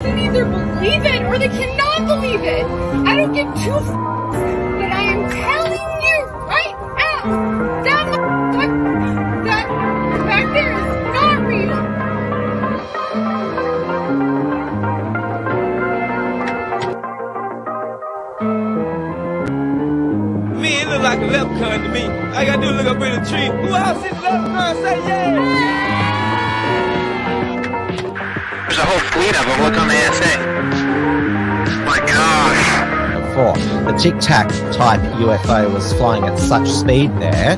can either believe it or they cannot believe it. I don't give two but I am telling you right now, that back there is not real. Me, it look like a leprechaun to me. All I gotta do is look up in the tree. Who else is a leprechaun? Say yeah! There's a whole fleet of them. Look on the ASA. My gosh. Before, the Tic Tac type UFO was flying at such speed there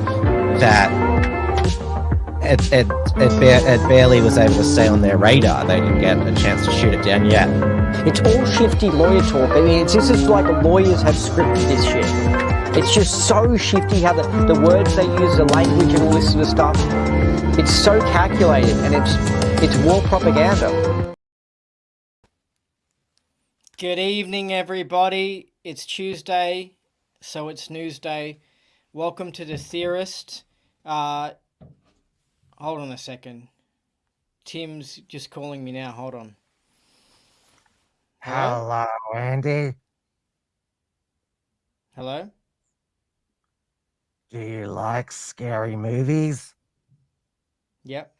that it barely was able to stay on their radar. They didn't get a chance to shoot it down yet. It's all shifty lawyer talk. I mean, it's just like lawyers have scripted this shit. It's just so shifty how the words they use, the language and all this sort of stuff. It's so calculated and it's war propaganda. Good evening, everybody. It's Tuesday, so it's news day. Welcome to the Theorist. Hold on a second. Tim's just calling me now. Hold on. Hello, Andy. Hello? Do you like scary movies? Yep.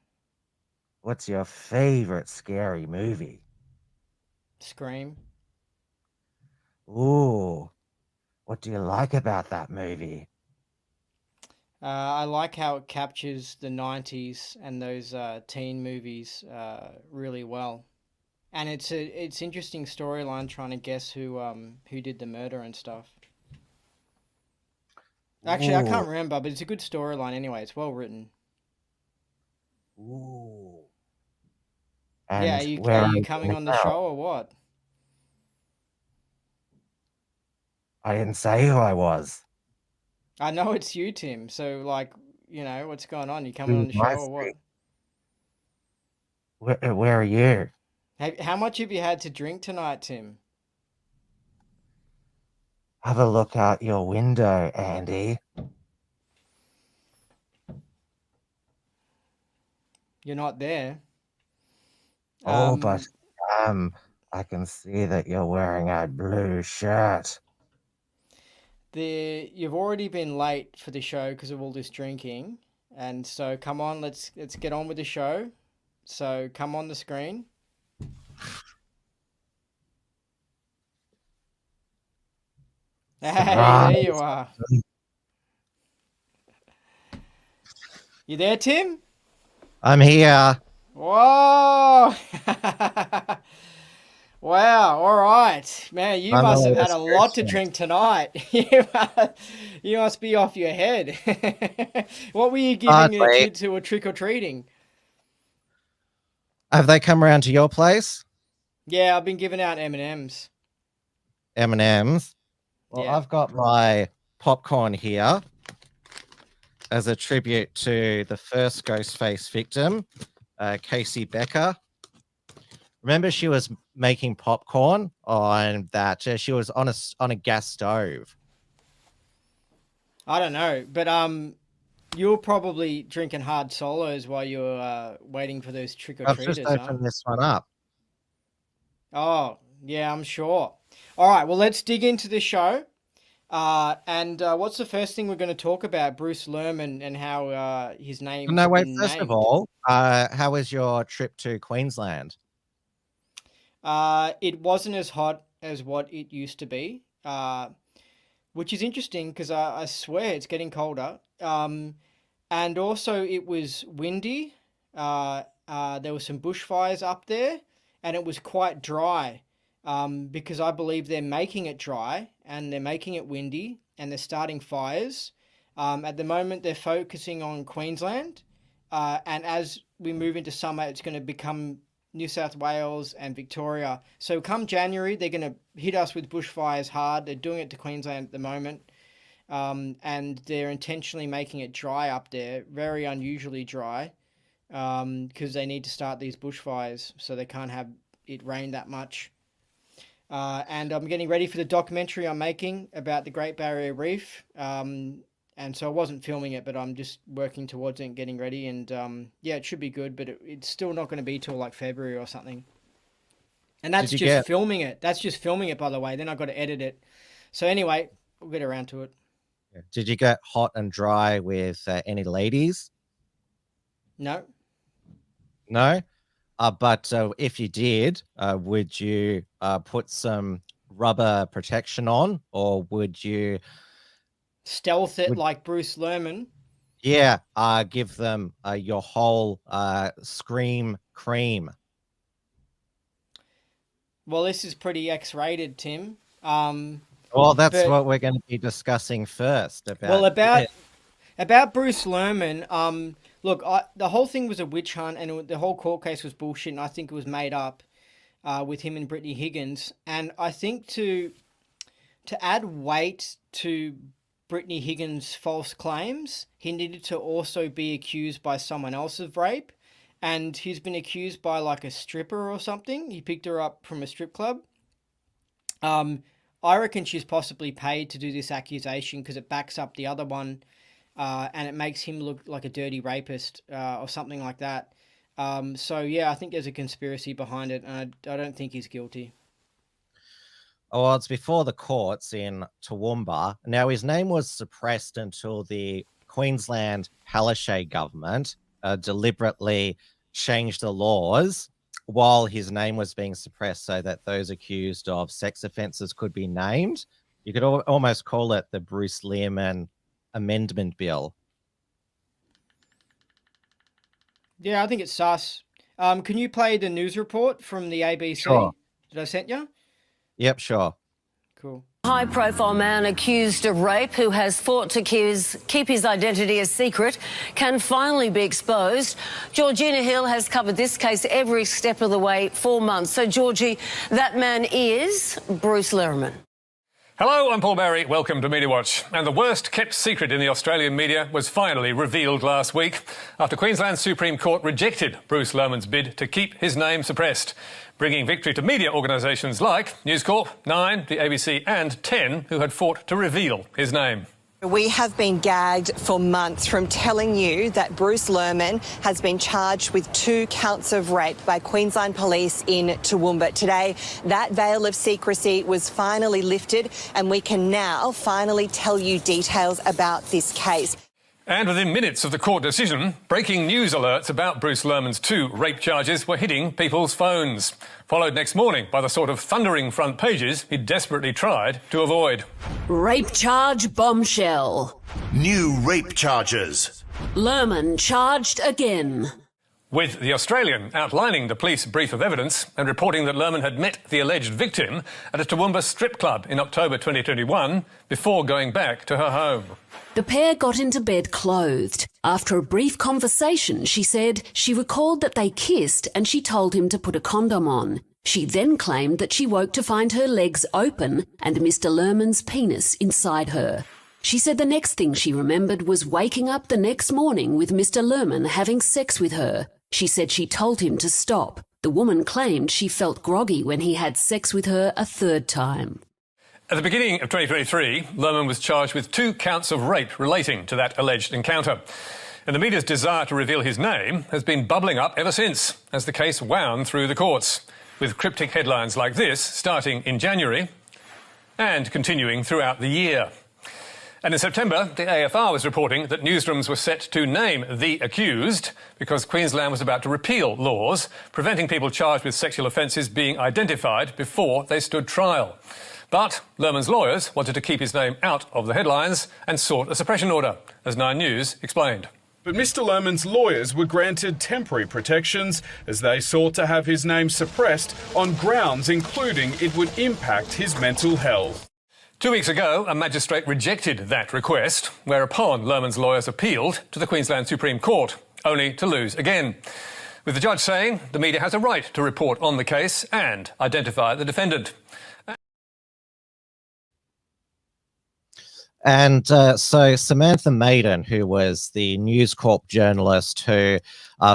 What's your favorite scary movie? Scream. Ooh, what do you like about that movie? I like how it captures the 90s and those teen movies really well. And it's interesting storyline trying to guess who did the murder and stuff. Actually, I can't remember, but it's a good storyline anyway. It's well written. Ooh. Yeah, are you coming on the show or what? I didn't say who I was. I know it's you, Tim. So, like, you know, what's going on? You coming on the show or what? Where are you? How much have you had to drink tonight, Tim? Have a look out your window, Andy. You're not there. But I can see that you're wearing a blue shirt. You've already been late for the show because of all this drinking, and so come on, let's get on with the show. So come on the screen. Hey, there you are. You there, Tim? I'm here. Whoa! Wow, all right. Man, you must have had a lot to drink tonight. You must be off your head. What were you giving your kids who were trick-or-treating? Have they come around to your place? Yeah, I've been giving out M&Ms. M&Ms? Well, yeah. I've got my popcorn here as a tribute to the first Ghostface victim, Casey Becker. Remember, she was making popcorn on that. She was on a gas stove. I don't know, but you were probably drinking hard solos while you were waiting for those trick or treaters. I've just opened this one up. Oh yeah, I'm sure. All right, well let's dig into the show. And what's the first thing we're going to talk about? Bruce Lehrmann and how his name. No, wait. First of all, how was your trip to Queensland? It wasn't as hot as what it used to be, which is interesting because I swear it's getting colder. And also it was windy. There were some bushfires up there, and it was quite dry. Because I believe they're making it dry and they're making it windy and they're starting fires. At the moment, they're focusing on Queensland. And as we move into summer, it's going to become New South Wales and Victoria. So come January, they're going to hit us with bushfires hard. They're doing it to Queensland at the moment. And they're intentionally making it dry up there, very unusually dry, because they need to start these bushfires so they can't have it rain that much. And I'm getting ready for the documentary I'm making about the Great Barrier Reef. And so I wasn't filming it, but I'm just working towards it and getting ready. And yeah, it should be good, but it's still not going to be till like February or something. And that's Did you just get- filming it. That's just filming it, by the way. Then I've got to edit it. So anyway, we'll get around to it. Did you get hot and dry with any ladies? No. No? But if you did, would you put some rubber protection on, or would you... Stealth it like Bruce Lehrmann. Yeah, give them your whole Scream cream. Well, this is pretty X-rated, Tim. Well, that's what we're going to be discussing first. About Bruce Lehrmann. Look, the whole thing was a witch hunt, and the whole court case was bullshit, and I think it was made up with him and Brittany Higgins. And I think to add weight to Brittany Higgins' false claims, he needed to also be accused by someone else of rape. And he's been accused by like a stripper or something. He picked her up from a strip club. I reckon she's possibly paid to do this accusation because it backs up the other one, and it makes him look like a dirty rapist or something like that. So yeah, I think there's a conspiracy behind it, and I don't think he's guilty. Oh, well, it's before the courts in Toowoomba. Now, his name was suppressed until the Queensland Palaszczuk government deliberately changed the laws while his name was being suppressed so that those accused of sex offences could be named. You could almost call it the Bruce Lehrmann Amendment Bill. Yeah, I think it's sus. Can you play the news report from the ABC? Sure. Did I send you? Yep, sure. Cool. High-profile man accused of rape who has fought to keep his identity a secret can finally be exposed. Georgina Hill has covered this case every step of the way for months. So, Georgie, that man is Bruce Lehrmann. Hello, I'm Paul Barry. Welcome to Media Watch. And the worst kept secret in the Australian media was finally revealed last week after Queensland's Supreme Court rejected Bruce Lehrmann's bid to keep his name suppressed, bringing victory to media organisations like News Corp, 9, the ABC and 10, who had fought to reveal his name. We have been gagged for months from telling you that Bruce Lehrmann has been charged with 2 counts of rape by Queensland Police in Toowoomba. Today, that veil of secrecy was finally lifted, and we can now finally tell you details about this case. And within minutes of the court decision, breaking news alerts about Bruce Lehrmann's 2 rape charges were hitting people's phones, followed next morning by the sort of thundering front pages he desperately tried to avoid. Rape charge bombshell. New rape charges. Lehrmann charged again. With The Australian outlining the police brief of evidence and reporting that Lehrmann had met the alleged victim at a Toowoomba strip club in October 2021 before going back to her home. The pair got into bed clothed. After a brief conversation, she said she recalled that they kissed and she told him to put a condom on. She then claimed that she woke to find her legs open and Mr. Lehrmann's penis inside her. She said the next thing she remembered was waking up the next morning with Mr. Lehrmann having sex with her. She said she told him to stop. The woman claimed she felt groggy when he had sex with her a 3rd time. At the beginning of 2023, Lehrmann was charged with 2 counts of rape relating to that alleged encounter. And the media's desire to reveal his name has been bubbling up ever since, as the case wound through the courts, with cryptic headlines like this starting in January and continuing throughout the year. And in September, the AFR was reporting that newsrooms were set to name the accused because Queensland was about to repeal laws preventing people charged with sexual offences being identified before they stood trial. But Lehrmann's lawyers wanted to keep his name out of the headlines and sought a suppression order, as 9 News explained. But Mr. Lehrmann's lawyers were granted temporary protections as they sought to have his name suppressed on grounds including it would impact his mental health. 2 weeks ago, a magistrate rejected that request, whereupon Lehrmann's lawyers appealed to the Queensland Supreme Court, only to lose again, with the judge saying the media has a right to report on the case and identify the defendant. And so Samantha Maiden, who was the News Corp journalist who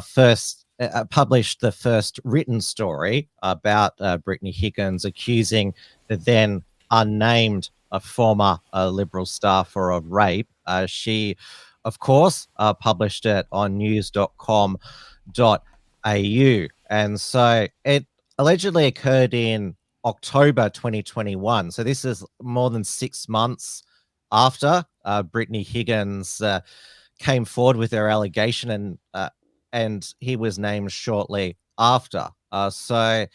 first published the first written story about Brittany Higgins accusing the then unnamed former Liberal staffer of rape, she, of course, published it on news.com.au. And so it allegedly occurred in October 2021. So this is more than 6 months after Brittany Higgins came forward with her allegation, and he was named shortly after. So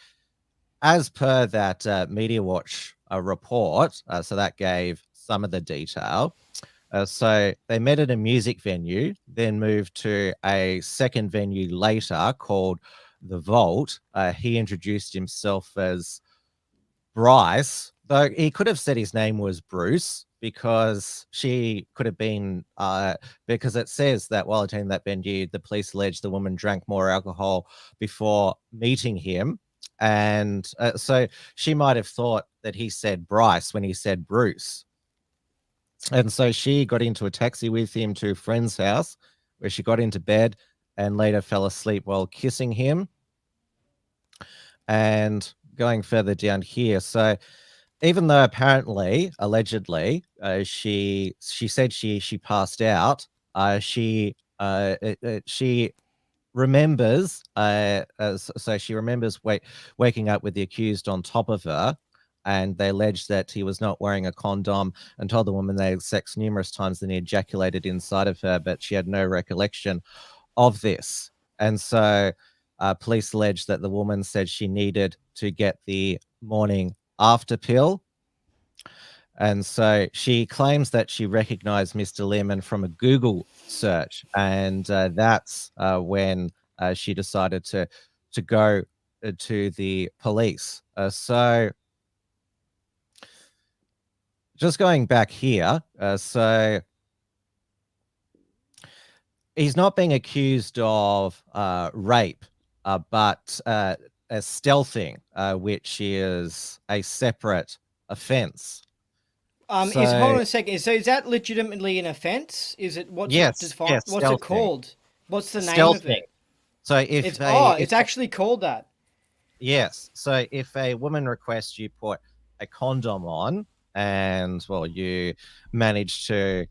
as per that Media Watch report, so that gave some of the detail. So they met at a music venue, then moved to a second venue later called The Vault. He introduced himself as Bryce, though he could have said his name was Bruce, because she could have been, because it says that while attending that venue, the police alleged the woman drank more alcohol before meeting him. And so she might have thought that he said Bryce when he said Bruce. And so she got into a taxi with him to a friend's house, where she got into bed and later fell asleep while kissing him. And going further down here, so even though apparently, allegedly, she said she passed out, she remembers, so she remembers waking up with the accused on top of her, and they alleged that he was not wearing a condom and told the woman they had sex numerous times and he ejaculated inside of her, but she had no recollection of this. And so police alleged that the woman said she needed to get the morning after pill. And so she claims that she recognized Mr. Lehrmann from a Google search, and that's when she decided to go to the police. So just going back here, so he's not being accused of rape, but stealthing, which is a separate offense. Hold on a second. So is that legitimately an offence? Is it what's Yes, defined? yes, What's it called? What's the name of it? So if it's actually called that. Yes. So if a woman requests you put a condom on, and well, you manage to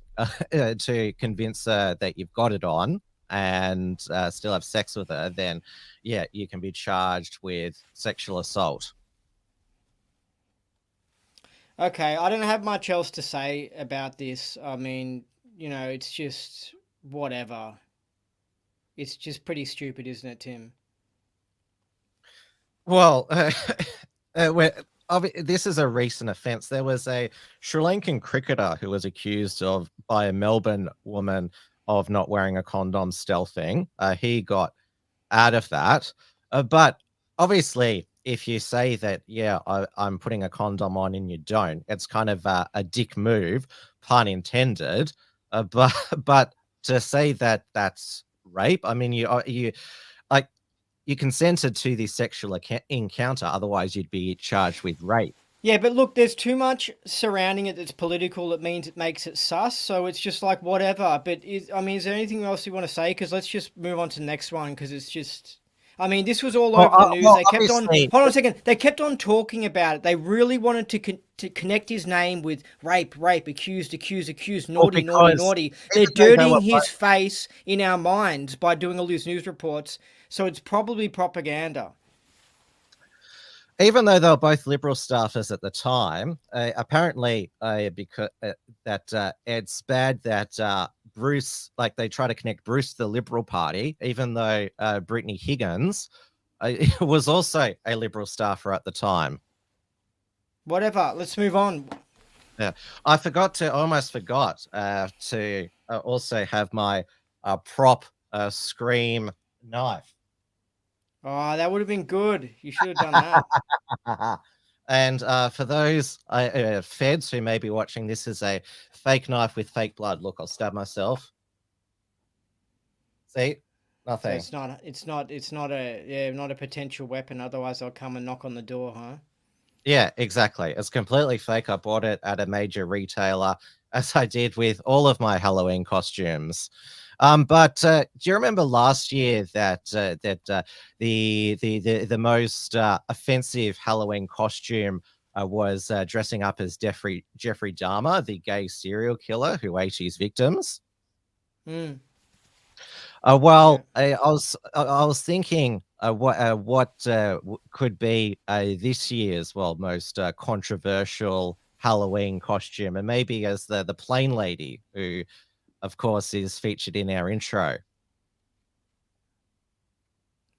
convince her that you've got it on, and still have sex with her, then yeah, you can be charged with sexual assault. Okay, I don't have much else to say about this. I mean, it's just whatever. It's just pretty stupid, isn't it, Tim? Well, this is a recent offence. There was a Sri Lankan cricketer who was accused by a Melbourne woman of not wearing a condom, stealthing. He got out of that. But obviously, if you say that, yeah, I'm putting a condom on and you don't, it's kind of a dick move, pun intended. But to say that that's rape, I mean, you consented to this sexual encounter, otherwise you'd be charged with rape. Yeah, but look, there's too much surrounding it that's political. It means it makes it sus. So it's just like whatever. But is there anything else you want to say? Because let's just move on to the next one. Because it's just, this was all over the news. They kept on. Hold on a second. They kept on talking about it. They really wanted to connect his name with rape, accused, naughty, naughty. They're dirtying his face in our minds by doing all these news reports. So it's probably propaganda. Even though they were both Liberal staffers at the time, apparently because it's bad that Bruce, they try to connect Bruce to the Liberal Party, even though Brittany Higgins was also a Liberal staffer at the time. Whatever, let's move on. Yeah, I almost forgot to also have my prop scream knife. Oh, that would have been good. You should have done that. And for those feds who may be watching, this is a fake knife with fake blood. Look, I'll stab myself. See, nothing. So it's not a potential weapon. Otherwise, I'll come and knock on the door, huh? Yeah, exactly. It's completely fake. I bought it at a major retailer, as I did with all of my Halloween costumes. But do you remember last year that the most offensive Halloween costume was dressing up as Jeffrey Dahmer, the gay serial killer who ate his victims? Mm. I was thinking could be this year's most controversial Halloween costume, and maybe as the plane lady, who, of course, is featured in our intro.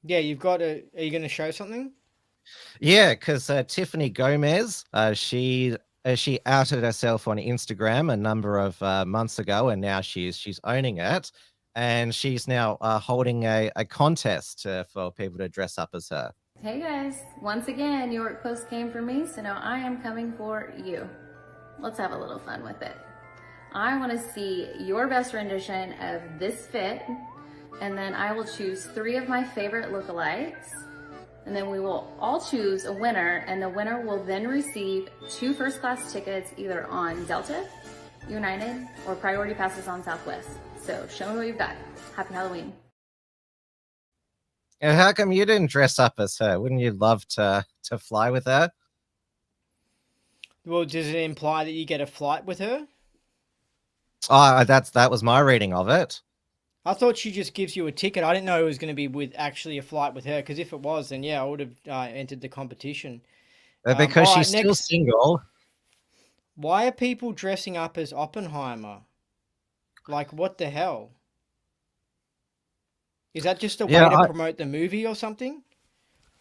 Yeah, you've got a. Are you going to show something? Yeah, because Tiffany Gomez, she outed herself on Instagram a number of months ago, and now she's owning it, and she's now holding a contest for people to dress up as her. Hey guys, once again, York Post came for me, so now I am coming for you. Let's have a little fun with it. I want to see your best rendition of this fit, and then I will choose 3 of my favorite lookalikes, and then we will all choose a winner, and the winner will then receive 2 first-class tickets either on Delta, United, or priority passes on Southwest. So show me what you've got. Happy Halloween. And how come you didn't dress up as her? Wouldn't you love to fly with her? Well, does it imply that you get a flight with her? Oh, that was my reading of it. I thought she just gives you a ticket. I didn't know it was going to be with actually a flight with her, because if it was, then yeah, I would have entered the competition. Because she's still single. Why are people dressing up as Oppenheimer? Like, what the hell? Is that just a way to promote the movie or something?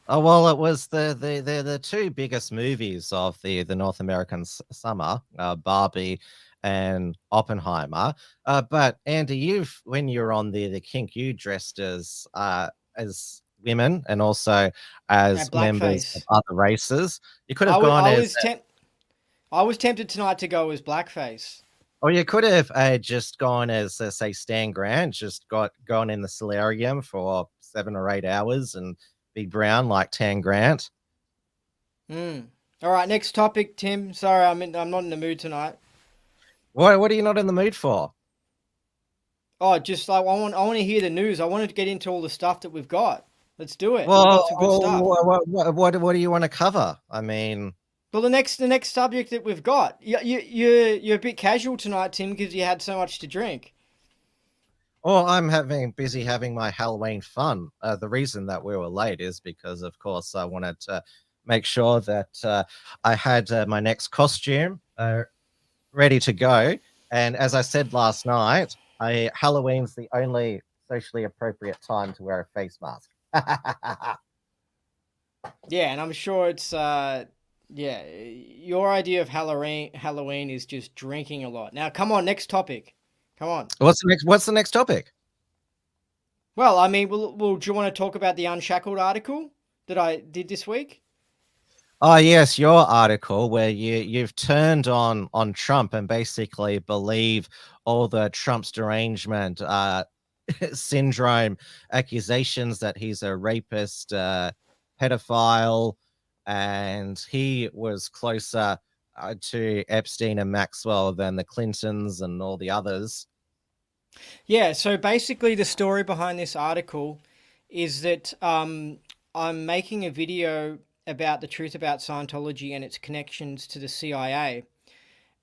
Oh, well, it was the 2 biggest movies of the North American summer, Barbie and Oppenheimer. But Andy, when you're on the kink, you dressed as women and also as members of other races. You could have gone as. I was tempted tonight to go as blackface. Or you could have just gone as, say, Stan Grant, just gone in the solarium for 7 or 8 hours and be brown like Tan Grant. All right, next topic, Tim. Sorry, I'm not in the mood tonight. What are you not in the mood for? Oh, just like I want to hear the news. I wanted to get into all the stuff that we've got. Let's do it. Well, We've got some good stuff. What do you want to cover? I mean, well, the next subject that we've got. You're a bit casual tonight, Tim, because you had so much to drink. Well, I'm busy having my Halloween fun. The reason that we were late is because, of course, I wanted to make sure that I had my next costume ready to go. And as I said last night, Halloween's the only socially appropriate time to wear a face mask. Yeah, and I'm sure it's your idea of Halloween is just drinking a lot. Now, come on, next topic. Come on. What's the next topic? Well, I mean, do you want to talk about the Unshackled article that I did this week? Oh, yes, your article where you've turned on Trump and basically believe all the Trump's derangement syndrome accusations that he's a rapist, pedophile, and he was closer to Epstein and Maxwell than the Clintons and all the others. Yeah, so basically the story behind this article is that I'm making a video about the truth about Scientology and its connections to the CIA.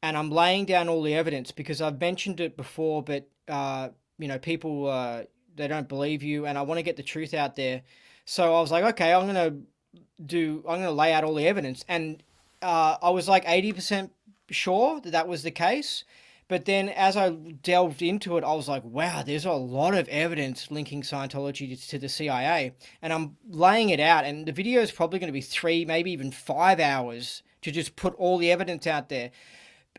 And I'm laying down all the evidence because I've mentioned it before, but, people, they don't believe you, and I want to get the truth out there. So I was like, okay, I'm going to lay out all the evidence. And I was like 80% sure that was the case. But then as I delved into it, I was like, wow, there's a lot of evidence linking Scientology to the CIA. And I'm laying it out, and the video is probably going to be 3, maybe even 5 hours to just put all the evidence out there.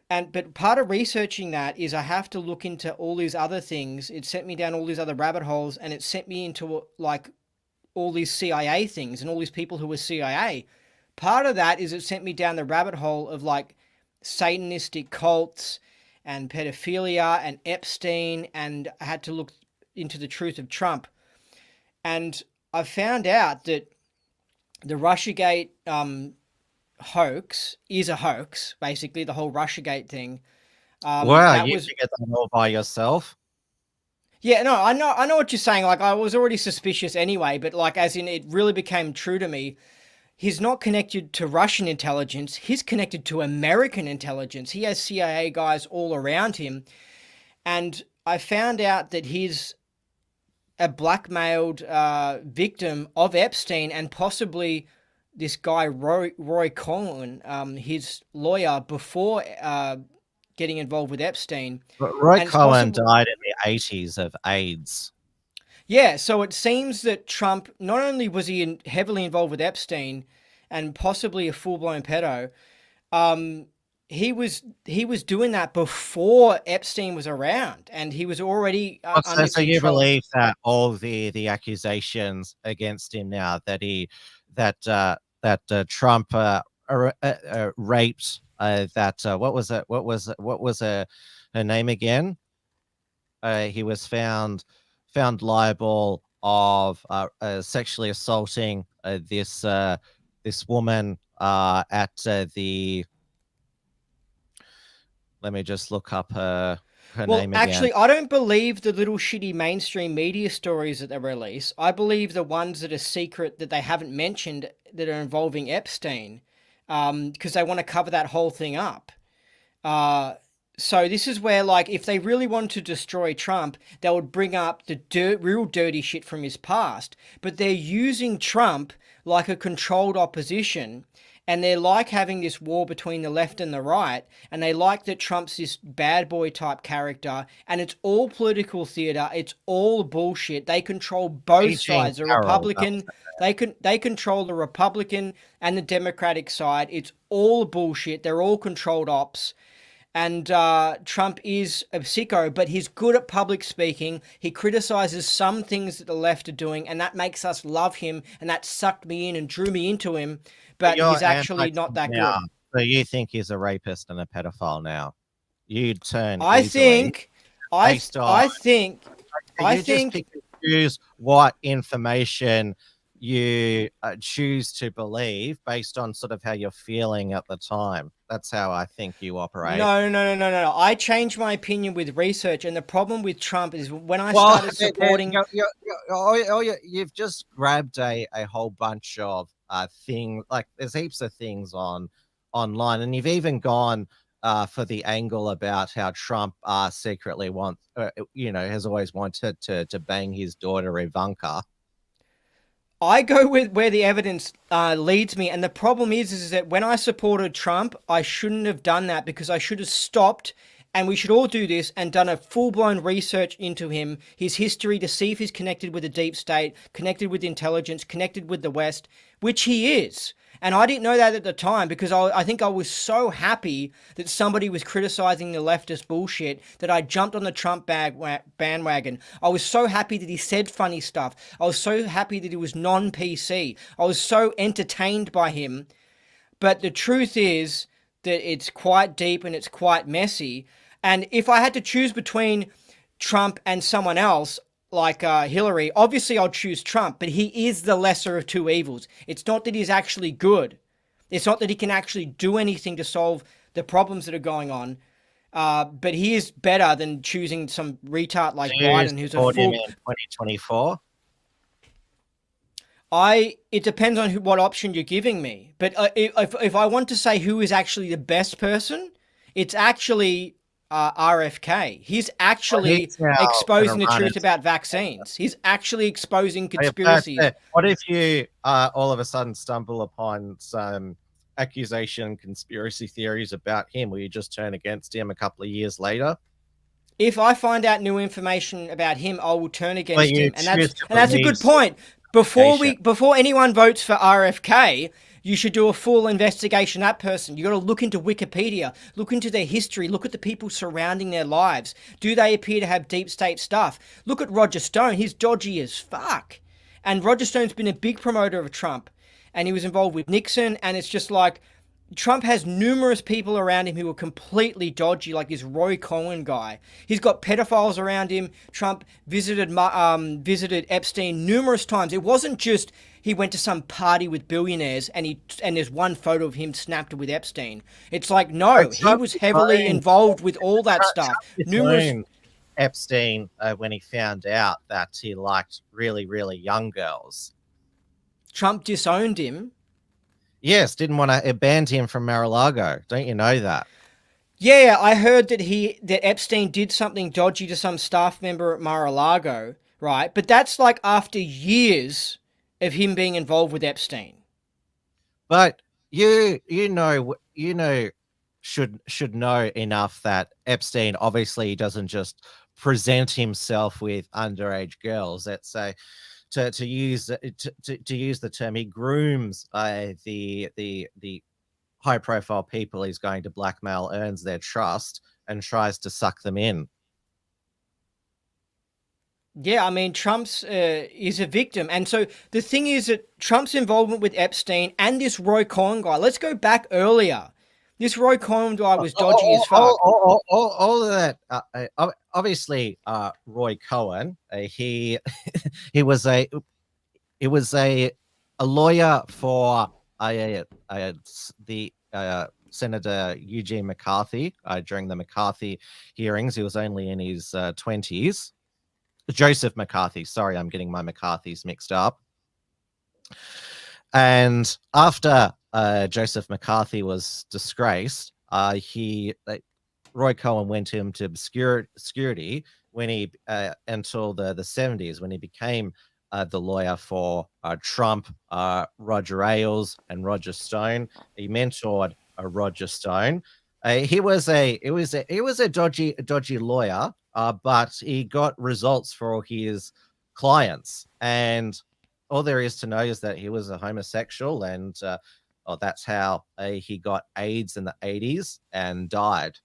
But part of researching that is I have to look into all these other things. It sent me down all these other rabbit holes, and it sent me into like all these CIA things and all these people who were CIA. Part of that is it sent me down the rabbit hole of like Satanistic cults and pedophilia and Epstein, and I had to look into the truth of Trump. And I found out that the Russiagate hoax is a hoax, basically, the whole Russiagate thing. Wow, you get that all by yourself? Yeah, no, I know what you're saying. Like, I was already suspicious anyway, but like, as in, it really became true to me. He's not connected to Russian intelligence. He's connected to American intelligence. He has CIA guys all around him. And I found out that his a blackmailed victim of Epstein, and possibly this guy Roy Cohen, his lawyer, before getting involved with Epstein. Roy Cohen died in the 80s of AIDS. Yeah, so it seems that Trump, not only was he heavily involved with Epstein and possibly a full-blown pedo, he was doing that before Epstein was around, and he was already under So you control. believe that all the accusations against him now that Trump raped what was her name again? He was found liable of sexually assaulting this woman at the. Let me just look up her name again. Well, actually, I don't believe the little shitty mainstream media stories that they release. I believe the ones that are secret, that they haven't mentioned, that are involving Epstein, because they want to cover that whole thing up. So this is where, like, if they really wanted to destroy Trump, they would bring up the real dirty shit from his past. But they're using Trump like a controlled opposition, and they're like having this war between the left and the right, and they like that Trump's this bad boy type character, and it's all political theater. It's all bullshit. They control both sides. The Republican, they control the Republican and the Democratic side. It's all bullshit. They're all controlled ops. And Trump is a sicko, but he's good at public speaking. He criticizes some things that the left are doing, and that makes us love him, and that sucked me in and drew me into him. But he's actually not that good. So you think he's a rapist and a pedophile now? You'd turn. I think. Just pick and choose what information you choose to believe based on sort of how you're feeling at the time. That's how I think you operate. No. I changed my opinion with research, and the problem with Trump is when I started supporting. You've just grabbed a whole bunch of things. Like there's heaps of things online, and you've even gone for the angle about how Trump secretly wants, has always wanted to bang his daughter Ivanka. I go with where the evidence leads me, and the problem is that when I supported Trump, I shouldn't have done that, because I should have stopped, and we should all do this, and done a full-blown research into him, his history, to see if he's connected with the deep state, connected with intelligence, connected with the West, which he is. And I didn't know that at the time, because I think I was so happy that somebody was criticizing the leftist bullshit that I jumped on the Trump bandwagon. I was so happy that he said funny stuff. I was so happy that he was non-PC. I was so entertained by him. But the truth is that it's quite deep and it's quite messy. And if I had to choose between Trump and someone else, like Hillary, obviously I'll choose Trump, but he is the lesser of two evils. It's not that he's actually good. It's not that he can actually do anything to solve the problems that are going on. But he is better than choosing some retard like Biden, who's a fool. In 2024. It depends on what option you're giving me. But if I want to say who is actually the best person, it's actually RFK. He's actually exposing the truth about vaccines. He's actually exposing conspiracies. What if you all of a sudden stumble upon some accusation, conspiracy theories about him? Will you just turn against him a couple of years later? If I find out new information about him, I will turn against him. And that's a good point. Before anyone votes for RFK, you should do a full investigation of that person. You got to look into Wikipedia, look into their history, look at the people surrounding their lives. Do they appear to have deep state stuff? Look at Roger Stone. He's dodgy as fuck. And Roger Stone's been a big promoter of Trump, and he was involved with Nixon, and it's just like Trump has numerous people around him who are completely dodgy, like this Roy Cohen guy. He's got pedophiles around him. Trump visited Epstein numerous times. It wasn't just he went to some party with billionaires and there's one photo of him snapped with Epstein. It's like, no, he was heavily involved with all that stuff. Numerous Epstein when he found out that he liked really, really young girls. Trump disowned him. Yes, didn't want to ban him from Mar-a-Lago. Don't you know that? Yeah, I heard that Epstein did something dodgy to some staff member at Mar-a-Lago, right? But that's like after years of him being involved with Epstein. But you know should know enough that Epstein obviously doesn't just present himself with underage girls. Let's say to use the term, he grooms the high profile people he's going to blackmail, earns their trust, and tries to suck them in. Yeah, I mean, Trump's is a victim. And so the thing is that Trump's involvement with Epstein and this Roy Cohn guy, let's go back earlier. This Roy Cohn guy was dodgy as fuck. All of that. Obviously, Roy Cohn, he was a lawyer for the Senator Eugene McCarthy during the McCarthy hearings. He was only in his 20s. Joseph McCarthy. Sorry, I'm getting my McCarthys mixed up. And after Joseph McCarthy was disgraced, Roy Cohn went into obscurity when he until the 70s, when he became the lawyer for Trump, Roger Ailes, and Roger Stone. He mentored Roger Stone. He was a dodgy lawyer, but he got results for his clients. And all there is to know is that he was a homosexual, and that's how he got AIDS in the 80s and died.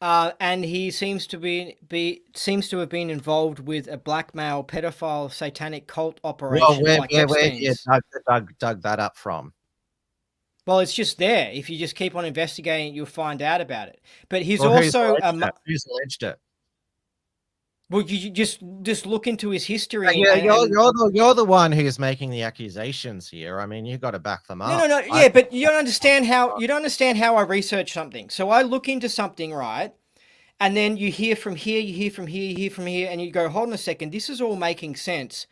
And he seems to have been involved with a blackmail, pedophile, satanic cult operation. Well, where you dug that up from? Well, it's just there. If you just keep on investigating, you'll find out about it. But he's also who's alleged it? Well, you just look into his history. Yeah, you're the one who's making the accusations here. I mean, you got to back them up. No. Yeah, but you don't understand how I research something. So I look into something, right? And then you hear from here, you hear from here, you hear from here, and you go, hold on a second, this is all making sense.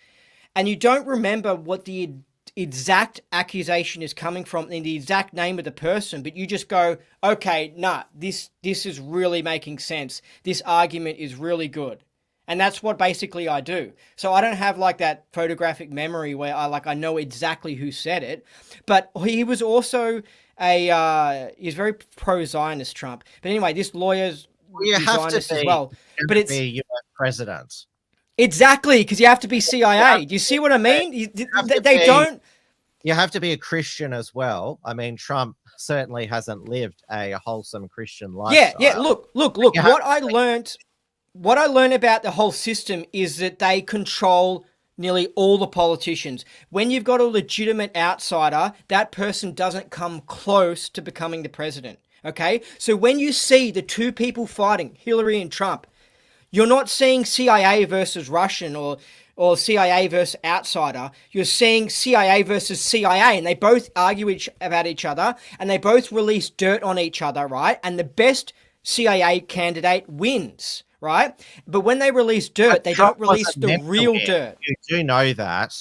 And you don't remember what the exact accusation is coming from in the exact name of the person, but you just go, okay, nah, this is really making sense. This argument is really good. And that's what basically I do. So I don't have like that photographic memory where I know exactly who said it. But he was also he's very pro-Zionist, Trump. But anyway, this lawyer's Zionist as well. But it's US president. Exactly, because you have to be CIA. Do you see what I mean? They don't. You have to be a Christian as well. I mean, Trump certainly hasn't lived a wholesome Christian lifestyle. Yeah. Look. What I learned about the whole system is that they control nearly all the politicians. When you've got a legitimate outsider, that person doesn't come close to becoming the president. Okay? So when you see the two people fighting, Hillary and Trump, you're not seeing CIA versus Russian or CIA versus outsider. You're seeing CIA versus CIA, and they both argue about each other, and they both release dirt on each other, right? And the best CIA candidate wins. Right? But when they release dirt, they don't release the real dirt. You do know that.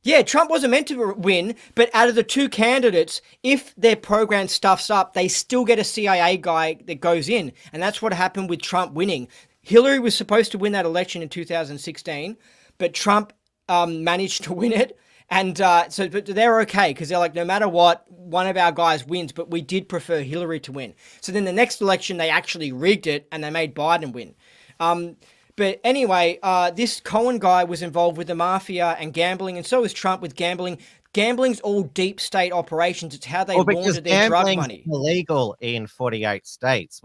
Yeah, Trump wasn't meant to win, but out of the two candidates, if their program stuffs up, they still get a CIA guy that goes in. And that's what happened with Trump winning. Hillary was supposed to win that election in 2016, but Trump managed to win it. And but they're okay because they're like, no matter what, one of our guys wins, but we did prefer Hillary to win. So then the next election, they actually rigged it and they made Biden win. But anyway, this Cohen guy was involved with the mafia and gambling, and so is Trump with gambling. Gambling's all deep state operations. It's how they launder their drug money. Illegal in 48 states.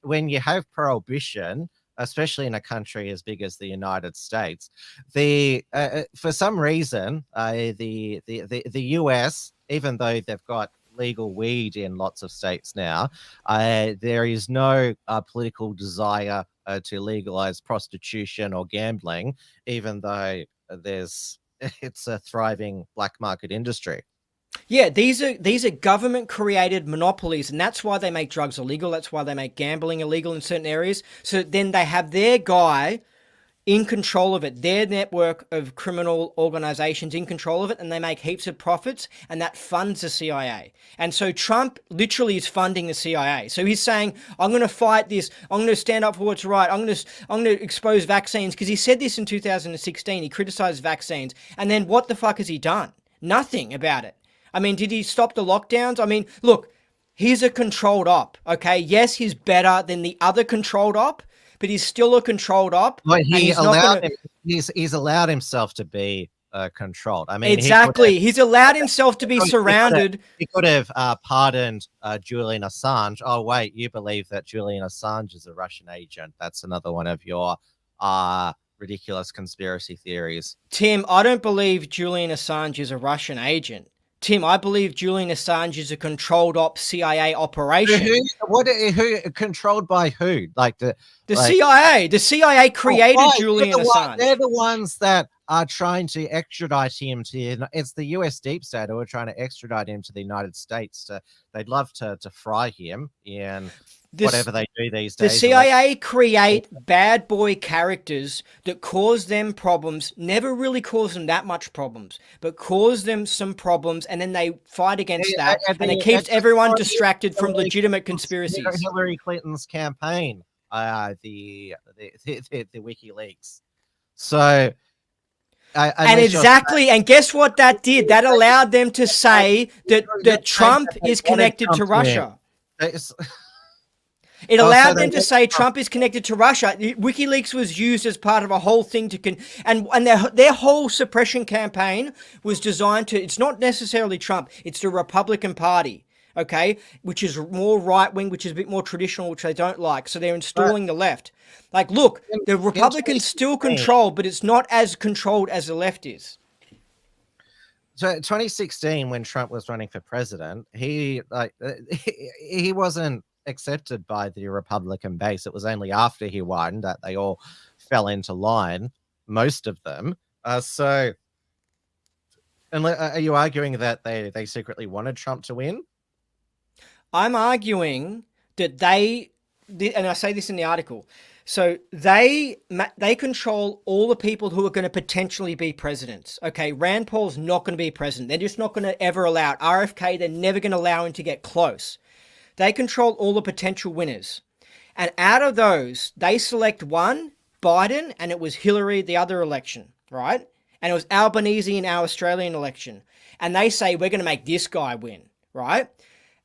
When you have prohibition, especially in a country as big as the United States, for some reason, the US, even though they've got legal weed in lots of states now, there is no political desire to legalize prostitution or gambling, even though it's a thriving black market industry. Yeah, these are government-created monopolies, and that's why they make drugs illegal. That's why they make gambling illegal in certain areas. So then they have their guy in control of it. Their network of criminal organizations in control of it, and they make heaps of profits, and that funds the CIA. And so Trump literally is funding the CIA. So he's saying, I'm going to fight this. I'm going to stand up for what's right. I'm going to expose vaccines, because he said this in 2016. He criticized vaccines. And then what the fuck has he done? Nothing about it. I mean, did he stop the lockdowns? I mean, look, he's a controlled op, okay? Yes, he's better than the other controlled op, but he's still a controlled op. But he's allowed himself to be controlled. I mean, exactly. He's allowed himself to be surrounded. He could have pardoned Julian Assange. Oh, wait, you believe that Julian Assange is a Russian agent? That's another one of your ridiculous conspiracy theories. Tim, I don't believe Julian Assange is a Russian agent. Tim, I believe Julian Assange is a controlled op CIA operation. Who controlled by who? Like the CIA. The CIA created Julian Assange. They're the ones that are trying to extradite him to. It's the US deep state who are trying to extradite him to the United States. They'd love to fry him in whatever they do these days. The CIA create bad boy characters that cause them problems, never really cause them that much problems, but cause them some problems, and then they fight against that, and it keeps everyone distracted from legitimate conspiracies. Hillary Clinton's campaign, the WikiLeaks. So, and guess what that did? That allowed them to say that Trump is connected to Russia. It allowed them to say Trump is connected to Russia. WikiLeaks was used as part of a whole thing and their whole suppression campaign was designed to. It's not necessarily Trump. It's the Republican Party, okay, which is more right wing, which is a bit more traditional, which they don't like. So they're installing the left. Like, look, the Republicans still control, but it's not as controlled as the left is. So 2016, when Trump was running for president, he wasn't accepted by the Republican base. It was only after he won that they all fell into line, most of them. So, are you arguing that they secretly wanted Trump to win? I'm arguing that and I say this in the article, so they control all the people who are going to potentially be presidents. Okay, Rand Paul's not going to be president. They're just not going to ever allow it. RFK, they're never going to allow him to get close. They control all the potential winners. And out of those, they select one, Biden, and it was Hillary, the other election, right? And it was Albanese in our Australian election. And they say, we're going to make this guy win, right?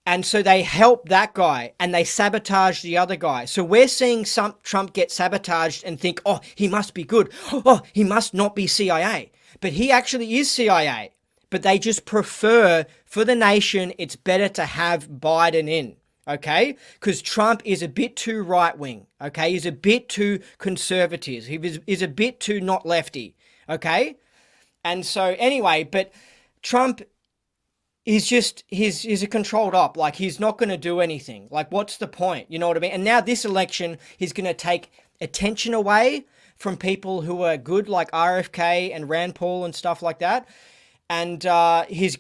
And so they help that guy and they sabotage the other guy. So we're seeing Trump get sabotaged and think, oh, he must be good. Oh, he must not be CIA. But he actually is CIA. But they just prefer, for the nation, it's better to have Biden in. Okay, because Trump is a bit too right-wing, okay? He's a bit too conservative. He is a bit too not lefty, okay? And so, anyway, but Trump is just, he's a controlled op. Like, he's not going to do anything. Like, what's the point? You know what I mean? And now this election, he's going to take attention away from people who are good, like RFK and Rand Paul and stuff like that. And he's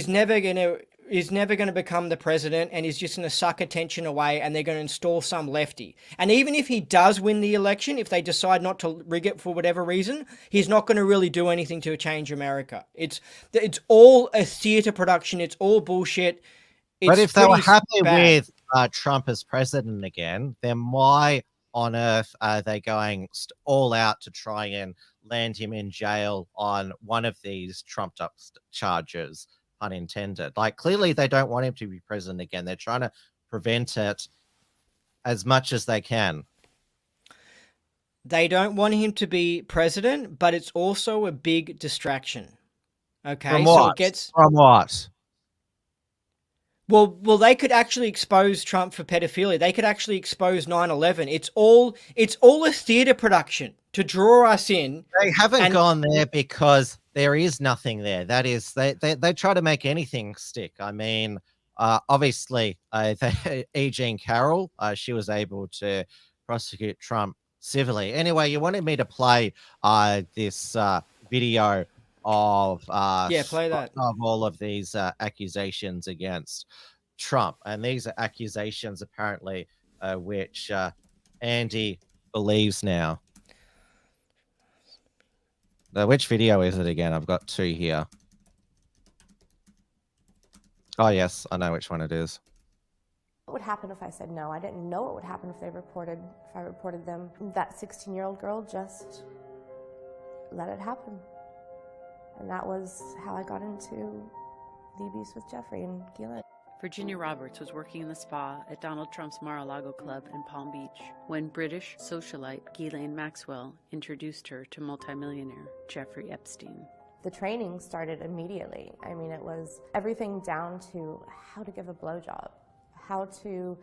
never going to become the president, and he's just going to suck attention away, and they're going to install some lefty. And even if he does win the election, if they decide not to rig it for whatever reason, he's not going to really do anything to change America. It's all a theater production. It's all bullshit. But if they were happy with Trump as president again, then why on earth are they going all out to try and land him in jail on one of these trumped up charges? Unintended. Like, clearly they don't want him to be president again. They're trying to prevent it as much as they can. They don't want him to be president, but it's also a big distraction. Okay, from what? From what? Well, they could actually expose Trump for pedophilia. They could actually expose 9/11. It's all a theater production to draw us in. They haven't gone there because there is nothing there. That is, they try to make anything stick. I mean, obviously, E. Jean Carroll, she was able to prosecute Trump civilly. Anyway, you wanted me to play this video of play that, of all of these accusations against Trump, and these are accusations apparently which Andy believes now. Which video is it again? I've got 2 here. Oh, yes, I know which one it is. What would happen if I said no? I didn't know what would happen if I reported them. That 16-year-old girl just let it happen. And that was how I got into the abuse with Jeffrey and Ghislaine. Virginia Roberts was working in the spa at Donald Trump's Mar-a-Lago club in Palm Beach when British socialite Ghislaine Maxwell introduced her to multimillionaire Jeffrey Epstein. The training started immediately. I mean, it was everything down to how to give a blowjob, how to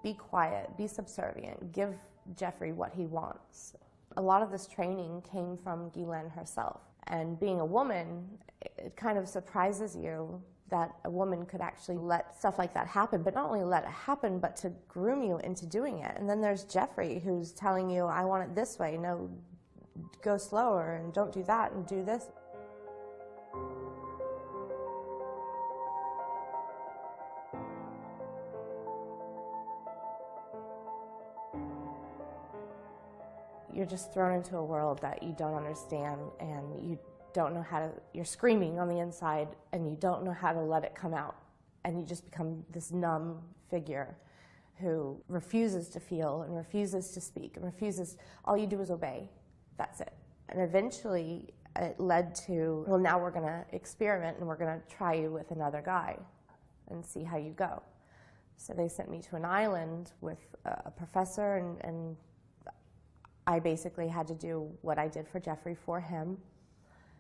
be quiet, be subservient, give Jeffrey what he wants. A lot of this training came from Ghislaine herself. And being a woman, it kind of surprises you that a woman could actually let stuff like that happen, but not only let it happen, but to groom you into doing it. And then there's Jeffrey who's telling you, I want it this way, no, go slower, and don't do that, and do this. You're just thrown into a world that you don't understand, and you don't know how to, you're screaming on the inside and you don't know how to let it come out. And you just become this numb figure who refuses to feel and refuses to speak and refuses, all you do is obey. That's it. And eventually it led to, well, now we're gonna experiment and we're gonna try you with another guy and see how you go. So they sent me to an island with a professor, and I basically had to do what I did for Jeffrey for him.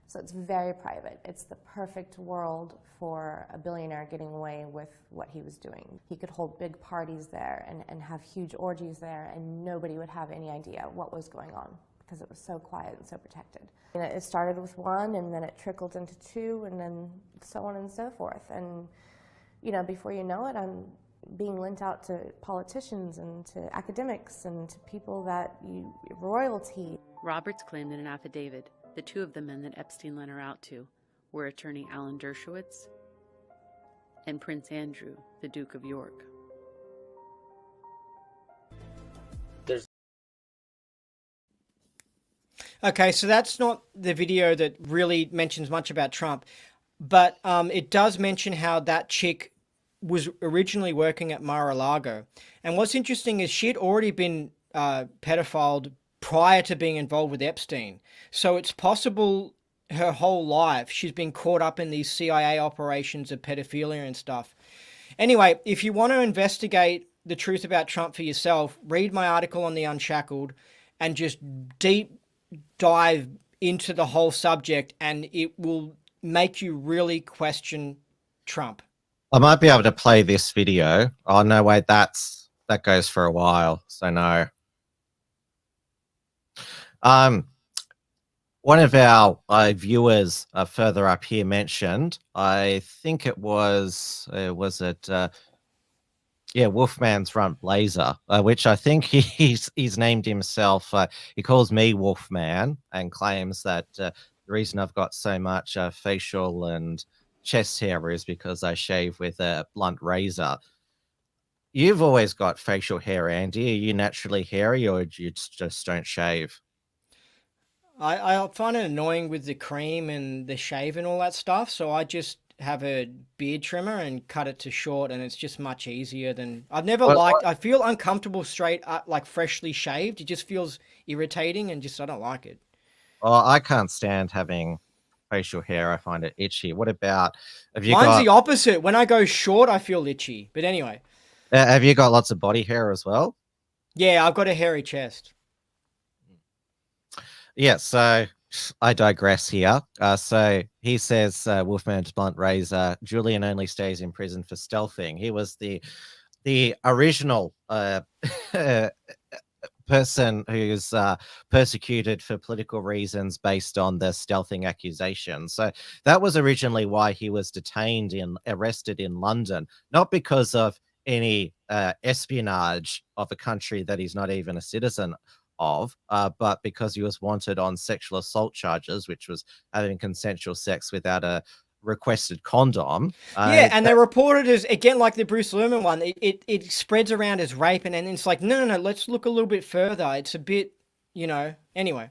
So it's very private. It's the perfect world for a billionaire getting away with what he was doing. He could hold big parties there and have huge orgies there, and nobody would have any idea what was going on because it was so quiet and so protected. And it started with 1, and then it trickled into 2, and then so on and so forth. And you know, before you know it, I'm being lent out to politicians and to academics and to people that royalty. Roberts claimed in an affidavit the 2 of the men that Epstein lent her out to were attorney Alan Dershowitz and Prince Andrew, the Duke of York. Okay, so that's not the video that really mentions much about Trump, but it does mention how that chick was originally working at Mar-a-Lago. And what's interesting is she had already been pedophiled prior to being involved with Epstein. So it's possible her whole life she's been caught up in these CIA operations of pedophilia and stuff. Anyway, if you want to investigate the truth about Trump for yourself, read my article on The Unshackled and just deep dive into the whole subject, and it will make you really question Trump. I might be able to play this video. Oh, no, wait, that goes for a while, so no. One of our viewers further up here mentioned, I think it was Wolfman's Rump Blazer, which I think he's named himself. He calls me Wolfman and claims that the reason I've got so much facial and chest hair is because I shave with a blunt razor. You've always got facial hair, Andy. Are you naturally hairy, or do you just don't shave? I find it annoying with the cream and the shave and all that stuff, so I just have a beard trimmer and cut it to short, and it's just much easier than... I've never I feel uncomfortable straight up, like freshly shaved. It just feels irritating and just I don't like it. Oh, I can't stand having facial hair. I find it itchy. What about... Mine's the opposite. When I go short, I feel itchy. But anyway. Have you got lots of body hair as well? Yeah, I've got a hairy chest. Yeah, so I digress here. So he says, Wolfman's blunt razor, Julian only stays in prison for stealthing. He was the original person who's persecuted for political reasons based on the stealthing accusation. So that was originally why he was arrested in London, not because of any espionage of a country that he's not even a citizen of, but because he was wanted on sexual assault charges, which was having consensual sex without a requested condom. Yeah, and they reported as, again, like the Bruce Lehrmann one, it spreads around as rape, and then it's like, no, let's look a little bit further. It's a bit, anyway.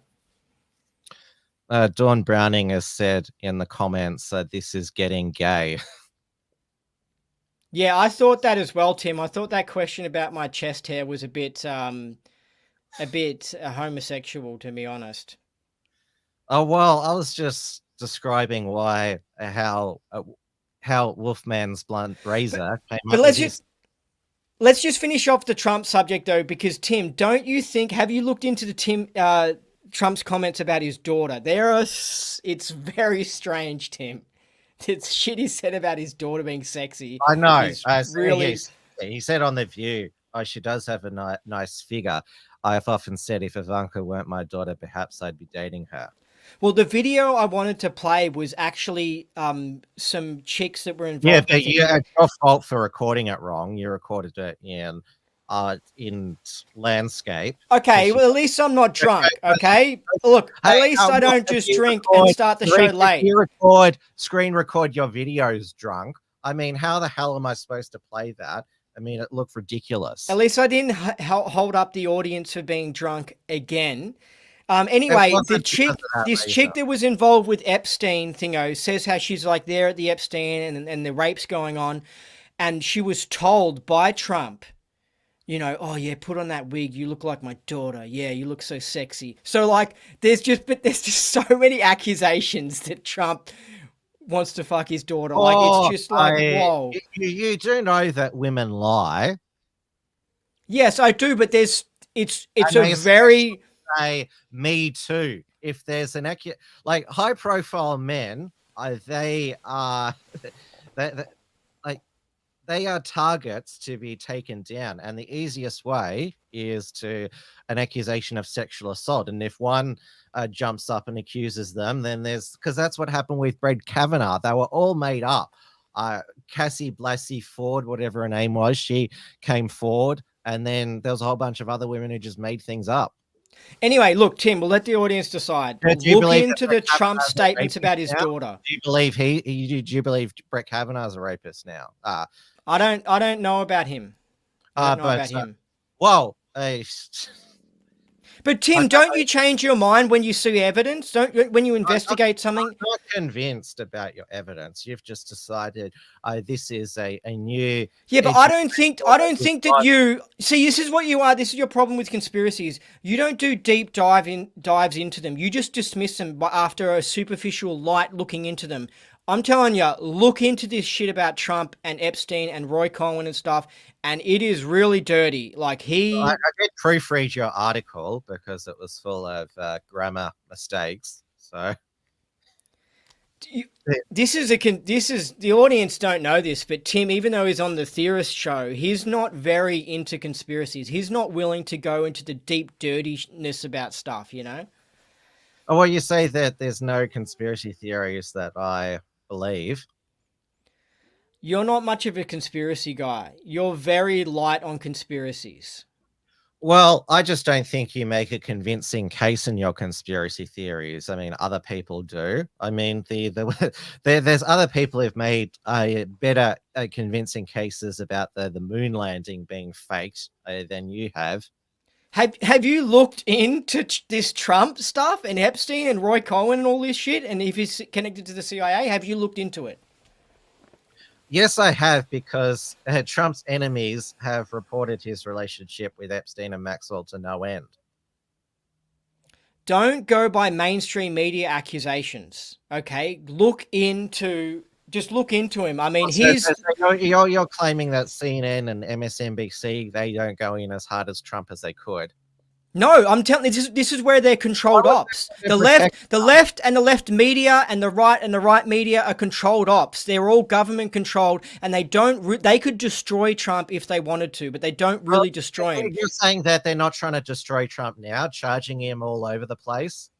Dawn Browning has said in the comments that this is getting gay. Yeah, I thought that as well, Tim. I thought that question about my chest hair was a bit homosexual, to be honest. Oh well, I was just describing how Wolfman's blunt razor came But up with this. Let's just finish off the Trump subject though, because Tim, don't you think? Have you looked into the Trump's comments about his daughter? It's very strange, Tim. It's shit he said about his daughter being sexy. I know. Really, he said on The View, "Oh, she does have a nice figure. I've often said if Ivanka weren't my daughter, perhaps I'd be dating her." Well, the video I wanted to play was actually some chicks that were involved. Yeah, but it's your fault for recording it wrong. You recorded it in landscape. Okay, well, at least I'm not drunk, okay? Look, at least I don't just drink and start the show late. You screen record your videos drunk. I mean, how the hell am I supposed to play that? I mean, it looked ridiculous. At least I didn't hold up the audience for being drunk again. Anyway, this chick that was involved with Epstein thingo says how she's like there at the Epstein and the rape's going on. And she was told by Trump, you know, oh yeah, put on that wig. You look like my daughter. Yeah, you look so sexy. So like, there's just so many accusations that Trump wants to fuck his daughter. Like, it's just like, whoa. You do know that women lie. Yes, I do. But it's a very... Say me too. If there's an like high profile men, they are they are targets to be taken down, and the easiest way is to an accusation of sexual assault. And if one jumps up and accuses them, then because that's what happened with Brett Kavanaugh. They were all made up. Cassie Blasey Ford, whatever her name was, she came forward, and then there was a whole bunch of other women who just made things up. Anyway, look, Tim, we'll let the audience decide. Look into the Trump statements about his daughter. Do you believe do you believe Brett Kavanaugh is a rapist now? I don't know about him. Well, but Tim, don't you change your mind when you see evidence? When you investigate something? I'm not convinced about your evidence. You've just decided this is a new. Yeah, but I don't think that you see. This is what you are. This is your problem with conspiracies. You don't do deep dives into them. You just dismiss them after a superficial light looking into them. I'm telling you, look into this shit about Trump and Epstein and Roy Cohen and stuff, and it is really dirty. Like I did proofread your article because it was full of grammar mistakes. So this is the audience don't know this, but Tim, even though he's on the Theorist show, he's not very into conspiracies. He's not willing to go into the deep dirtiness about stuff, you know? Oh, well, you say that there's no conspiracy theories that I believe. You're not much of a conspiracy guy. You're very light on conspiracies. Well, I just don't think you make a convincing case in your conspiracy theories. I mean, other people do. I mean, there's other people who've made better convincing cases about the moon landing being faked than you have. Have you looked into this Trump stuff and Epstein and Roy Cohen and all this shit? And if he's connected to the CIA, have you looked into it? Yes, I have, because Trump's enemies have reported his relationship with Epstein and Maxwell to no end. Don't go by mainstream media accusations, okay? Just look into him. I mean, you're claiming that CNN and MSNBC, they don't go in as hard as Trump as they could. No, I'm telling you, this is where they're controlled ops. The left and the left media and the right media are controlled ops. They're all government controlled, and they could destroy Trump if they wanted to, but they don't really destroy him. You're saying that they're not trying to destroy Trump now, charging him all over the place?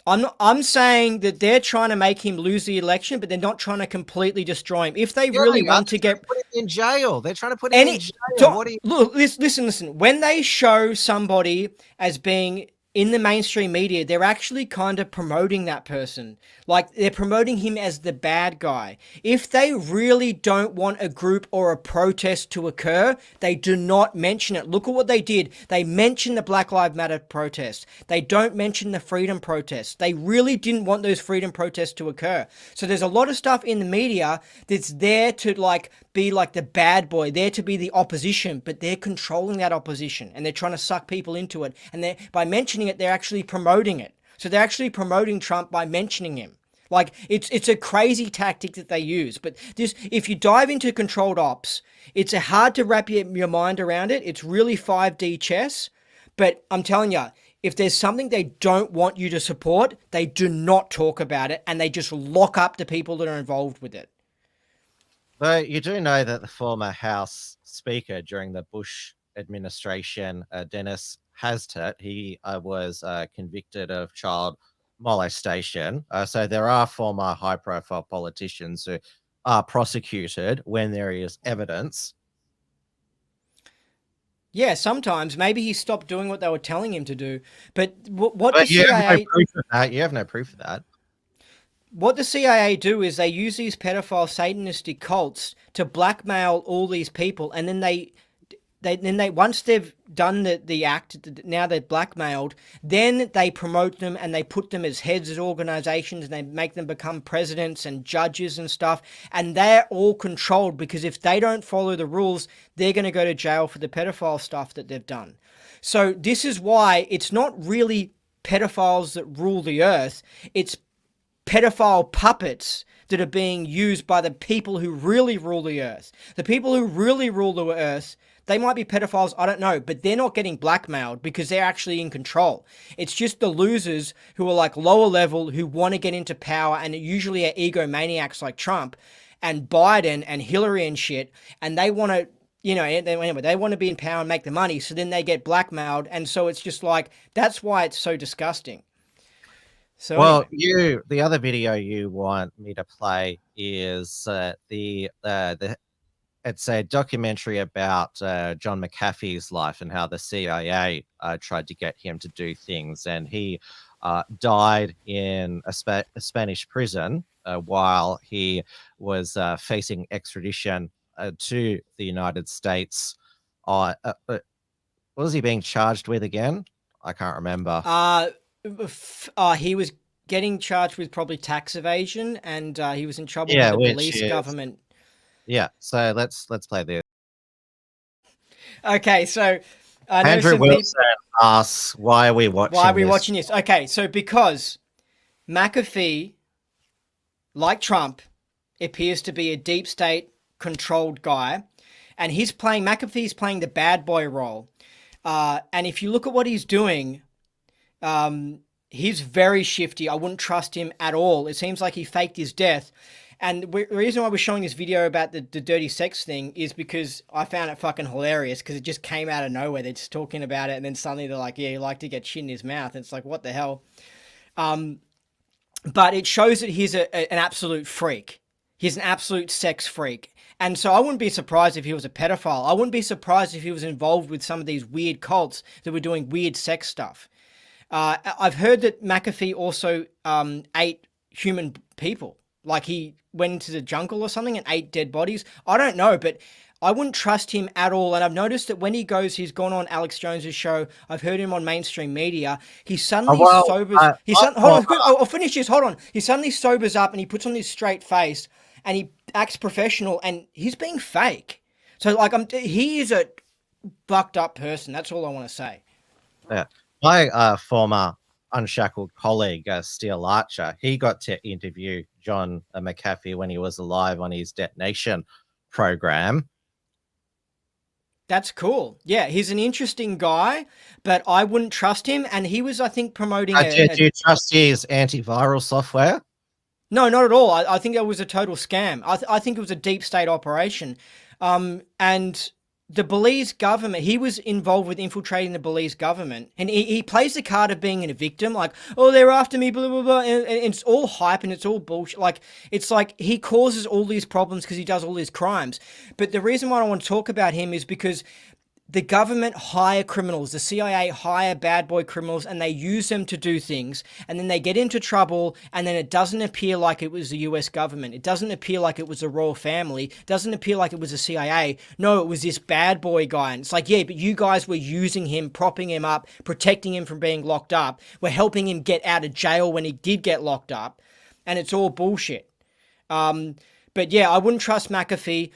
I'm saying that they're trying to make him lose the election, but they're not trying to completely destroy him. If they really want to get put him in jail, they're trying to put him in jail. Look, listen. When they show somebody as being in the mainstream media, they're actually kind of promoting that person. Like, they're promoting him as the bad guy. If they really don't want a group or a protest to occur, they do not mention it. Look at what they did. They mentioned the Black Lives Matter protest. They don't mention the freedom protests. They really didn't want those freedom protests to occur. So there's a lot of stuff in the media that's there to like be like the bad boy, there to be the opposition, but they're controlling that opposition and they're trying to suck people into it. And they by mentioning it, they're actually promoting it. So they're actually promoting Trump by mentioning him. Like, it's a crazy tactic that they use. But this, if you dive into controlled ops, it's hard to wrap your mind around it. It's really 5D chess. But I'm telling you, if there's something they don't want you to support, they do not talk about it, and they just lock up the people that are involved with it. Though you do know that the former House Speaker during the Bush administration, Dennis Hastert, he was convicted of child molestation. So there are former high-profile politicians who are prosecuted when there is evidence. Yeah, sometimes. Maybe he stopped doing what they were telling him to do. But what But the you CIA... have no proof of that. You have no proof of that. What the CIA do is they use these pedophile satanistic cults to blackmail all these people, and then they once they've done the act, now they're blackmailed, then they promote them and they put them as heads of organizations and they make them become presidents and judges and stuff, and they're all controlled because if they don't follow the rules, they're going to go to jail for the pedophile stuff that they've done. So this is why it's not really pedophiles that rule the earth, it's pedophile puppets that are being used by the people who really rule the earth. The people who really rule the earth, they might be pedophiles, I don't know, but they're not getting blackmailed because they're actually in control. It's just the losers who are like lower level, who want to get into power, and usually are egomaniacs like Trump and Biden and Hillary and shit, and they want to, you know, anyway, they want to be in power and make the money, so then they get blackmailed, and so it's just like, that's why it's so disgusting. So well, anyway. the other video you want me to play is it's a documentary about John McAfee's life and how the CIA tried to get him to do things, and he died in a Spanish prison while he was facing extradition to the United States. What was he being charged with again? I can't remember. He was getting charged with probably tax evasion, and he was in trouble Yeah, with the police government. Yeah, so let's play this. Okay, so Andrew Wilson asks, why are we watching Why are we watching this? Okay, so because McAfee, like Trump, appears to be a deep state controlled guy, and McAfee's playing the bad boy role. And if you look at what he's doing, he's very shifty. I wouldn't trust him at all. It seems like he faked his death. And the reason why we're showing this video about the dirty sex thing is because I found it fucking hilarious, because it just came out of nowhere. They're just talking about it, and then suddenly they're like, yeah, he liked to get shit in his mouth. And it's like, what the hell? But it shows that he's an absolute freak. He's an absolute sex freak. And so I wouldn't be surprised if he was a pedophile. I wouldn't be surprised if he was involved with some of these weird cults that were doing weird sex stuff. I've heard that McAfee also ate human people. Like he went into the jungle or something and ate dead bodies. I don't know, but I wouldn't trust him at all. And I've noticed that when he's gone on Alex Jones's show, I've heard him on mainstream media, he suddenly sobers. Hold on, I'll finish this. Hold on. He suddenly sobers up and he puts on this straight face and he acts professional, and he's being fake. So like, he is a fucked up person. That's all I want to say. Yeah. My former Unshackled colleague, Steele Archer, he got to interview John McAfee when he was alive on his detonation program. That's cool. Yeah, he's an interesting guy, but I wouldn't trust him. And he was, I think, promoting... Do you trust his antiviral software? No, not at all. I think it was a total scam. I think it was a deep state operation. And the Belize government, he was involved with infiltrating the Belize government, and he plays the card of being a victim, like, oh, they're after me, blah, blah, blah, and it's all hype and it's all bullshit. Like, it's like he causes all these problems because he does all these crimes. But the reason why I want to talk about him is because the government hire criminals, the CIA hire bad boy criminals, and they use them to do things, and then they get into trouble, and then it doesn't appear like it was the US government. It doesn't appear like it was the royal family. It doesn't appear like it was the CIA. No, it was this bad boy guy. And it's like, yeah, but you guys were using him, propping him up, protecting him from being locked up. We're helping him get out of jail when he did get locked up, and it's all bullshit. But yeah, I wouldn't trust McAfee.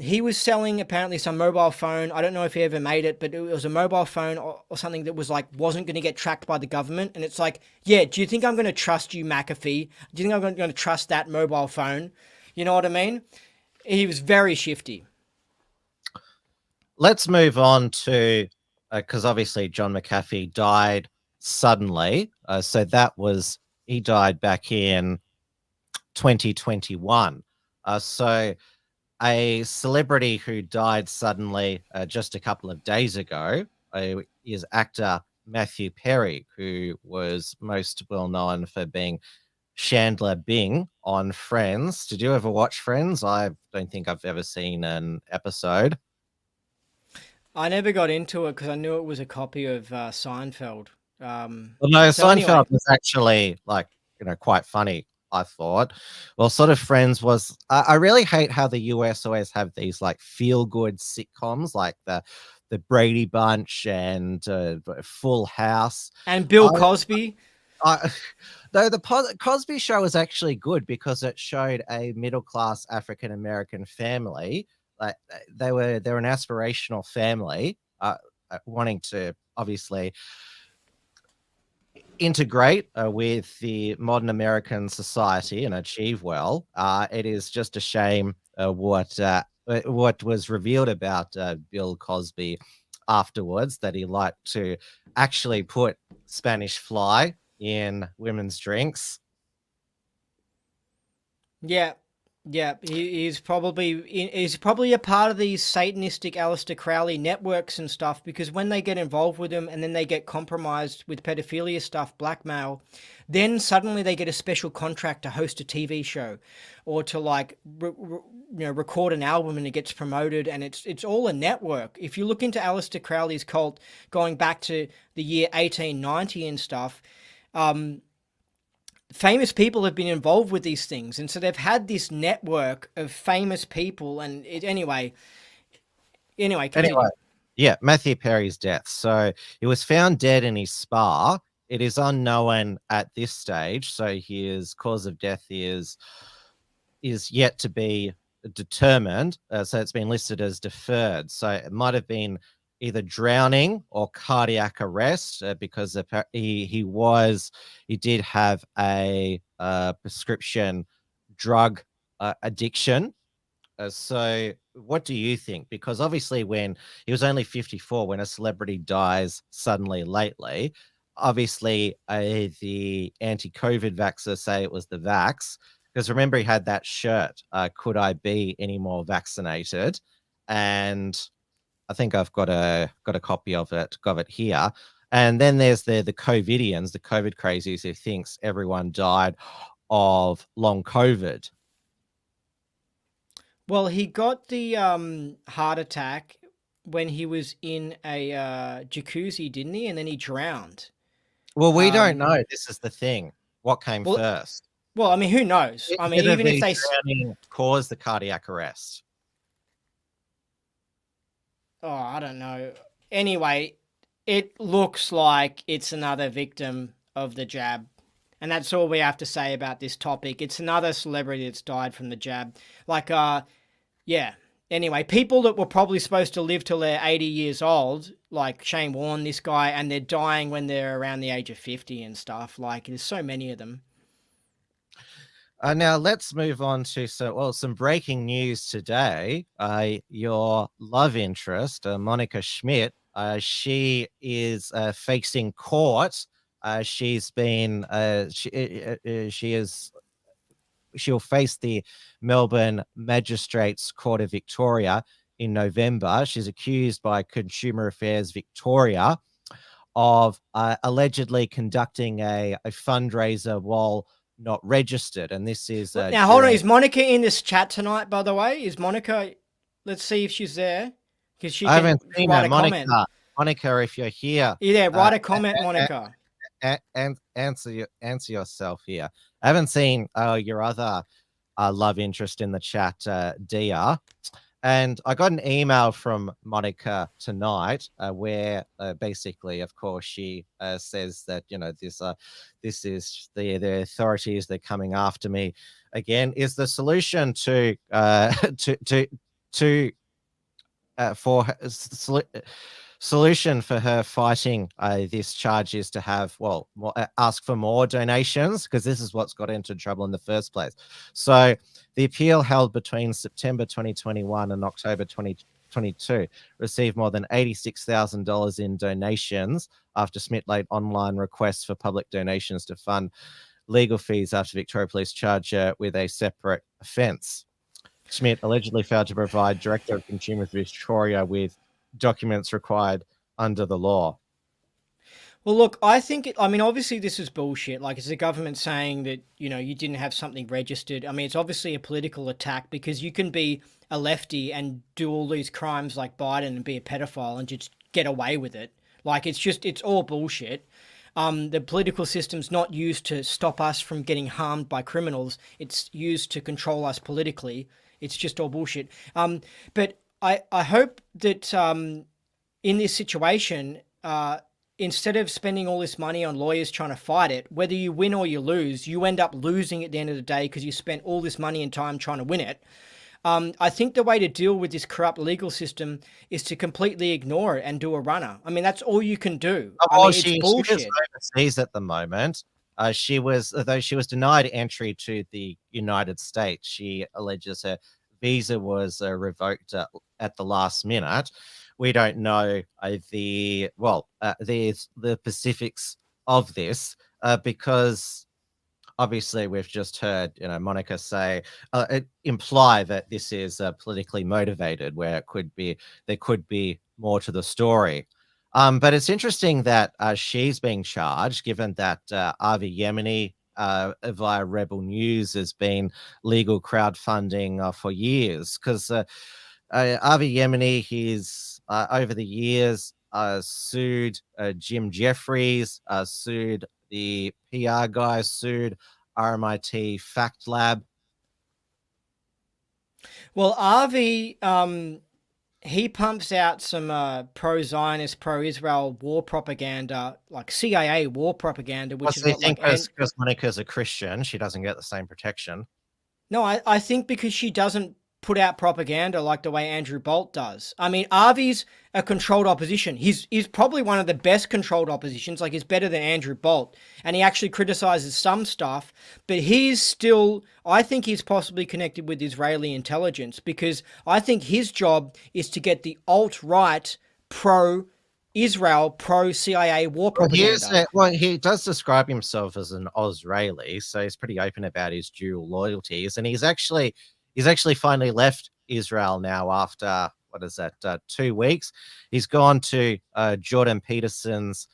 He was selling apparently some mobile phone. I don't know if he ever made it, but it was a mobile phone or something that was like, wasn't going to get tracked by the government. And it's like, yeah, do you think I'm going to trust you, McAfee? Do you think I'm going to trust that mobile phone? You know what I mean? He was very shifty. Let's move on to, because obviously John McAfee died suddenly. So he died back in 2021. So a celebrity who died suddenly just a couple of days ago is actor Matthew Perry, who was most well known for being Chandler Bing on Friends. Did you ever watch Friends? I don't think I've ever seen an episode. I never got into it because I knew it was a copy of Seinfeld. Well, no, so Seinfeld anyway. was actually quite funny, I thought. Well, sort of Friends was. I really hate how the US always have these like feel good sitcoms, like the Brady Bunch and Full House And Bill Cosby. Though the Cosby Show was actually good because it showed a middle class African American family. Like they're an aspirational family, wanting to obviously integrate with the modern American society and achieve well. It is just a shame what was revealed about Bill Cosby afterwards, that he liked to actually put Spanish fly in women's drinks. Yeah. He's probably a part of these Satanistic Aleister Crowley networks and stuff, because when they get involved with them and then they get compromised with pedophilia stuff, blackmail, then suddenly they get a special contract to host a TV show or to record an album, and it gets promoted, and it's all a network. If you look into Aleister Crowley's cult going back to the year 1890 and stuff, famous people have been involved with these things, and so they've had this network of famous people. And anyway, yeah, Matthew Perry's death. So he was found dead in his spa. It is unknown at this stage, so his cause of death is yet to be determined. So it's been listed as deferred. So it might have been either drowning or cardiac arrest, because he did have a prescription drug addiction. So what do you think? Because obviously when he was only 54, when a celebrity dies suddenly lately, obviously the anti-COVID vaxxers say it was the vax, because remember he had that shirt, could I be any more vaccinated? And I think I've got a copy of it here. And then there's the COVIDians, the COVID crazies, who thinks everyone died of long COVID. Well, he got the heart attack when he was in a jacuzzi, didn't he? And then he drowned. Well, we don't know. This is the thing. What came first? Well, I mean, who knows? I mean, even if they caused the cardiac arrest. Oh, I don't know. Anyway, it looks like it's another victim of the jab. And that's all we have to say about this topic. It's another celebrity that's died from the jab. Yeah. Anyway, people that were probably supposed to live till they're 80 years old, like Shane Warne, this guy, and they're dying when they're around the age of 50 and stuff. Like, there's so many of them. Now let's move on to some breaking news today. Your love interest, Monica Schmidt, she is facing court. She'll face the Melbourne Magistrates Court of Victoria in November. She's accused by Consumer Affairs Victoria of allegedly conducting a fundraiser while not registered, and this is now hold on, is Monica in this chat tonight, by the way? Is Monica, let's see if she's there. because she I can haven't seen write that, a comment. Monica. Monica, if you're here, Yeah, write a uh, a- comment, Monica. answer yourself here. I haven't seen your other love interest in the chat, Dia. And I got an email from Monica tonight where basically, of course, she says that, this is the authorities, they're coming after me again. Is the solution to to for her, solution for her fighting this charge is to have ask for more donations, because this is what's got into trouble in the first place. So the appeal held between September 2021 and October 2022 received more than $86,000 in donations after Smith laid online requests for public donations to fund legal fees after Victoria Police charged her with a separate offence. Schmidt allegedly failed to provide Director of Consumer Victoria with documents required under the law. Well, look, I think, obviously this is bullshit. Like, it's the government saying that, you didn't have something registered. I mean, it's obviously a political attack, because you can be a lefty and do all these crimes like Biden and be a pedophile and just get away with it. Like, it's all bullshit. The political system's not used to stop us from getting harmed by criminals. It's used to control us politically. It's just all bullshit. But I hope that in this situation, instead of spending all this money on lawyers trying to fight it, whether you win or you lose, you end up losing at the end of the day because you spent all this money and time trying to win it. I think the way to deal with this corrupt legal system is to completely ignore it and do a runner. I mean, that's all you can do. It's bullshit. She is overseas at the moment. She was denied entry to the United States. She alleges her visa was revoked at the last minute. We don't know the specifics of this because obviously we've just heard Monica say imply that this is politically motivated, where there could be more to the story. But it's interesting that she's being charged, given that Avi Yemeni via Rebel News has been legal crowdfunding for years, because Avi Yemeni, he's over the years sued Jim Jeffries, sued the PR guy, sued RMIT Fact Lab. Well, Avi, he pumps out some pro-Zionist, pro-Israel war propaganda, like CIA war propaganda, which is what, because Monica's a Christian, she doesn't get the same protection. No, I think because she doesn't put out propaganda like the way Andrew Bolt does. I mean, Avi's a controlled opposition. He's probably one of the best controlled oppositions. Like, he's better than Andrew Bolt. And he actually criticizes some stuff, but I think he's possibly connected with Israeli intelligence, because I think his job is to get the alt-right pro-Israel, pro-CIA war propaganda. He does describe himself as an Ozraeli, so he's pretty open about his dual loyalties. And he's actually finally left Israel now after, 2 weeks. He's gone to Jordan Peterson's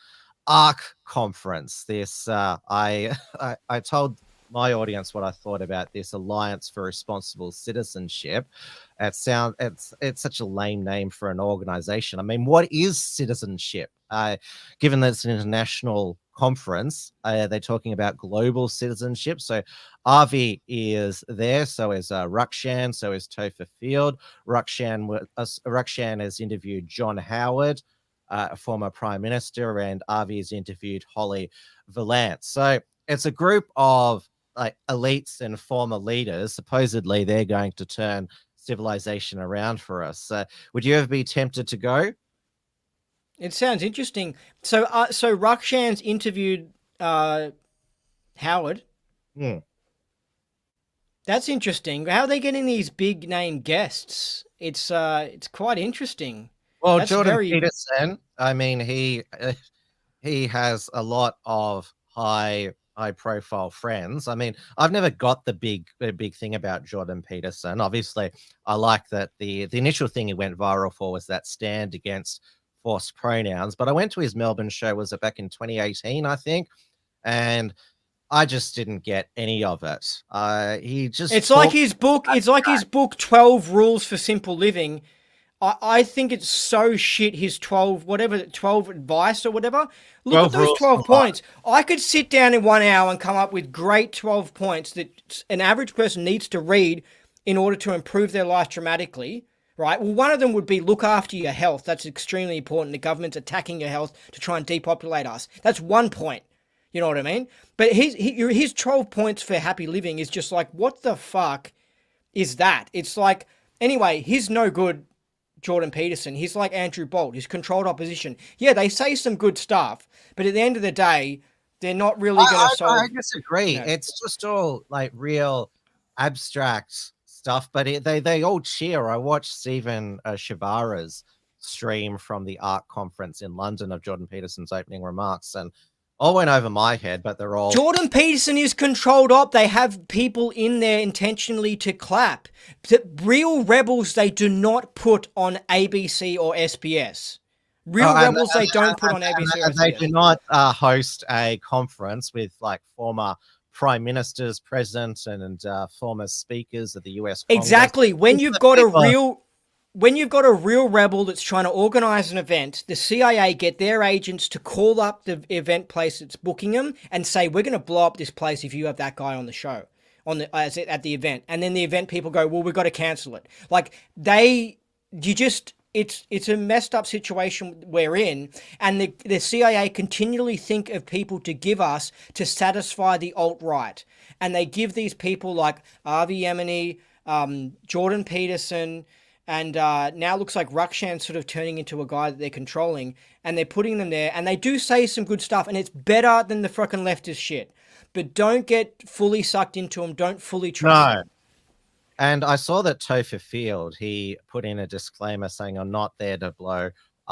ARC conference. This I told my audience what I thought about this Alliance for Responsible Citizenship. It's such a lame name for an organization. I mean, what is citizenship? Given that it's an international conference, they're talking about global citizenship. So Avi is there, so is Rukshan, so is Topher Field. Rukshan has interviewed John Howard, a former prime minister, and Avi has interviewed Holly Valance. So it's a group of elites and former leaders. Supposedly they're going to turn civilization around for us. Would you ever be tempted to go? It sounds interesting. So Rukshan's interviewed Howard. That's interesting. How are they getting these big name guests? It's quite interesting. Well, That's Jordan Peterson, I mean, he has a lot of high profile friends. I mean, I've never got the big thing about Jordan Peterson. Obviously, I like that the initial thing he went viral for was that stand against forced pronouns. But I went to his Melbourne show, was it back in 2018, I think, and I just didn't get any of it. It's like his book 12 Rules for Simple Living. I think it's so shit. His 12 advice or whatever. Look 12 at those rules 12 for life. points. I could sit down in 1 hour and come up with great 12 points that an average person needs to read in order to improve their life dramatically. Right. Well, one of them would be look after your health. That's extremely important. The government's attacking your health to try and depopulate us. That's one point. You know what I mean? But his 12 points for happy living is just like, what the fuck is that? It's like, anyway, he's no good, Jordan Peterson. He's like Andrew Bolt. He's controlled opposition. Yeah, they say some good stuff, but at the end of the day, they're not really going to solve. I disagree. It's just all like real abstract stuff, but they all cheer. I watched Stephen Shavara's stream from the art conference in London of Jordan Peterson's opening remarks, and all went over my head, but they're all... Jordan Peterson is controlled op. They have people in there intentionally to clap. The real rebels, they do not put on ABC or SBS. Real rebels, they don't put on ABC or SBS. They do not host a conference with like former prime ministers, presidents, and former speakers of the US Congress. Exactly. When you've got a real rebel that's trying to organize an event, the CIA get their agents to call up the event place that's booking them and say, we're going to blow up this place if you have that guy on the show, at the event. And then the event people go, well, we've got to cancel it. Like it's a messed up situation we're in. And the CIA continually think of people to give us to satisfy the alt-right. And they give these people like Avi Yemeni, Jordan Peterson, and now it looks like Rukshan's sort of turning into a guy that they're controlling, and they're putting them there, and they do say some good stuff, and it's better than the fucking leftist shit. But don't get fully sucked into them. Don't fully trust them. And I saw that Topher Field, he put in a disclaimer saying, I'm not there to blow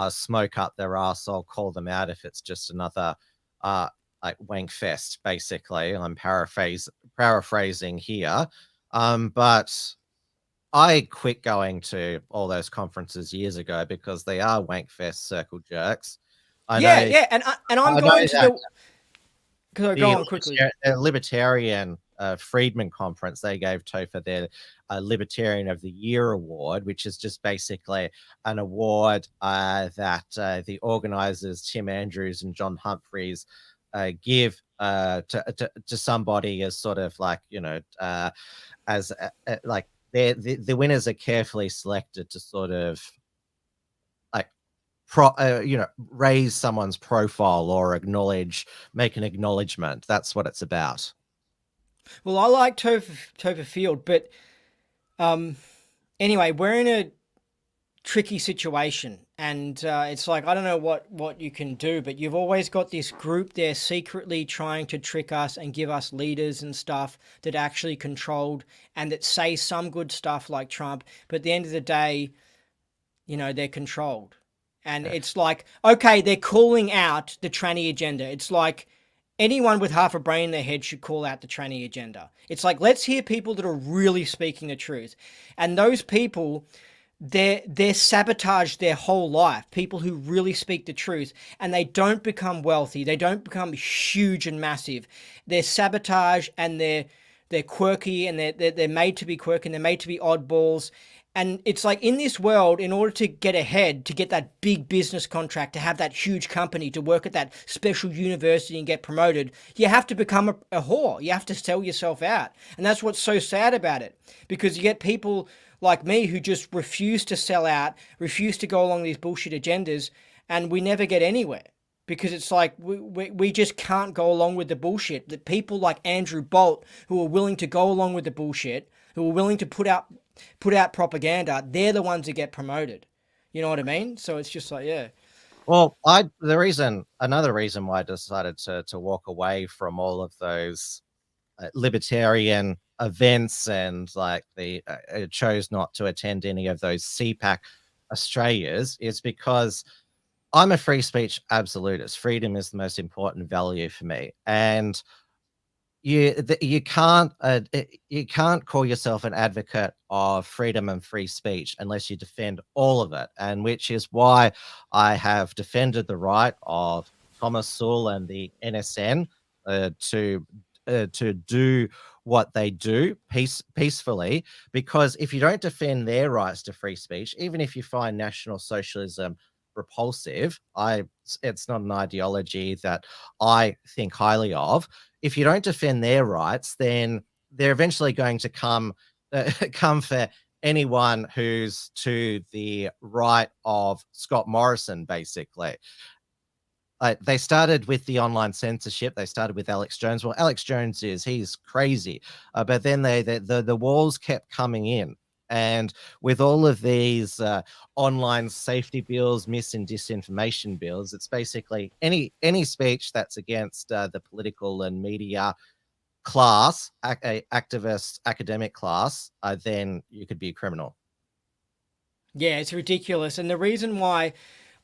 smoke up their ass. I'll call them out if it's just another like wank fest, basically. I'm paraphrasing here. But I quit going to all those conferences years ago because they are wank fest circle jerks. And I'm going to go on quickly. The Libertarian Friedman conference, they gave Topher their Libertarian of the Year award, which is just basically an award that the organizers Tim Andrews and John Humphreys give to somebody as sort of like, you know, as like the winners are carefully selected to sort of like raise someone's profile or make an acknowledgement. That's what it's about. Well, I like Topher Field, but anyway, we're in a tricky situation, and it's like, I don't know what you can do, but you've always got this group there secretly trying to trick us and give us leaders and stuff that actually controlled and that say some good stuff like Trump, but at the end of the day, you know, they're controlled. And it's like, okay, they're calling out the tranny agenda. It's like anyone with half a brain in their head should call out the tranny agenda. It's like, let's hear people that are really speaking the truth. And those people, they're sabotaged their whole life. People who really speak the truth, and they don't become wealthy. They don't become huge and massive. They're sabotaged, and they're quirky, and they're made to be quirky, and they're made to be oddballs. And it's like, in this world, in order to get ahead, to get that big business contract, to have that huge company, to work at that special university and get promoted, you have to become a whore. You have to sell yourself out. And that's what's so sad about it. Because you get people like me who just refuse to sell out, refuse to go along these bullshit agendas, and we never get anywhere. Because it's like, we just can't go along with the bullshit. That people like Andrew Bolt, who are willing to go along with the bullshit, who are willing to put out propaganda, they're the ones that get promoted. You know what I mean? So it's just like, yeah. Well, another reason why I decided to walk away from all of those libertarian events and like chose not to attend any of those CPAC Australias is because I'm a free speech absolutist. Freedom is the most important value for me, and you can't call yourself an advocate of freedom and free speech unless you defend all of it, and which is why I have defended the right of Thomas Sowell and the NSN to do what they do peacefully, because if you don't defend their rights to free speech, even if you find National Socialism repulsive, it's not an ideology that I think highly of. If you don't defend their rights, then they're eventually going to come for anyone who's to the right of Scott Morrison, basically. They started with the online censorship. They started with Alex Jones. Well, Alex Jones he's crazy. But then the walls kept coming in. And with all of these online safety bills, mis and disinformation bills, it's basically any speech that's against the political and media class, activist academic class, then you could be a criminal. Yeah, it's ridiculous. And the reason why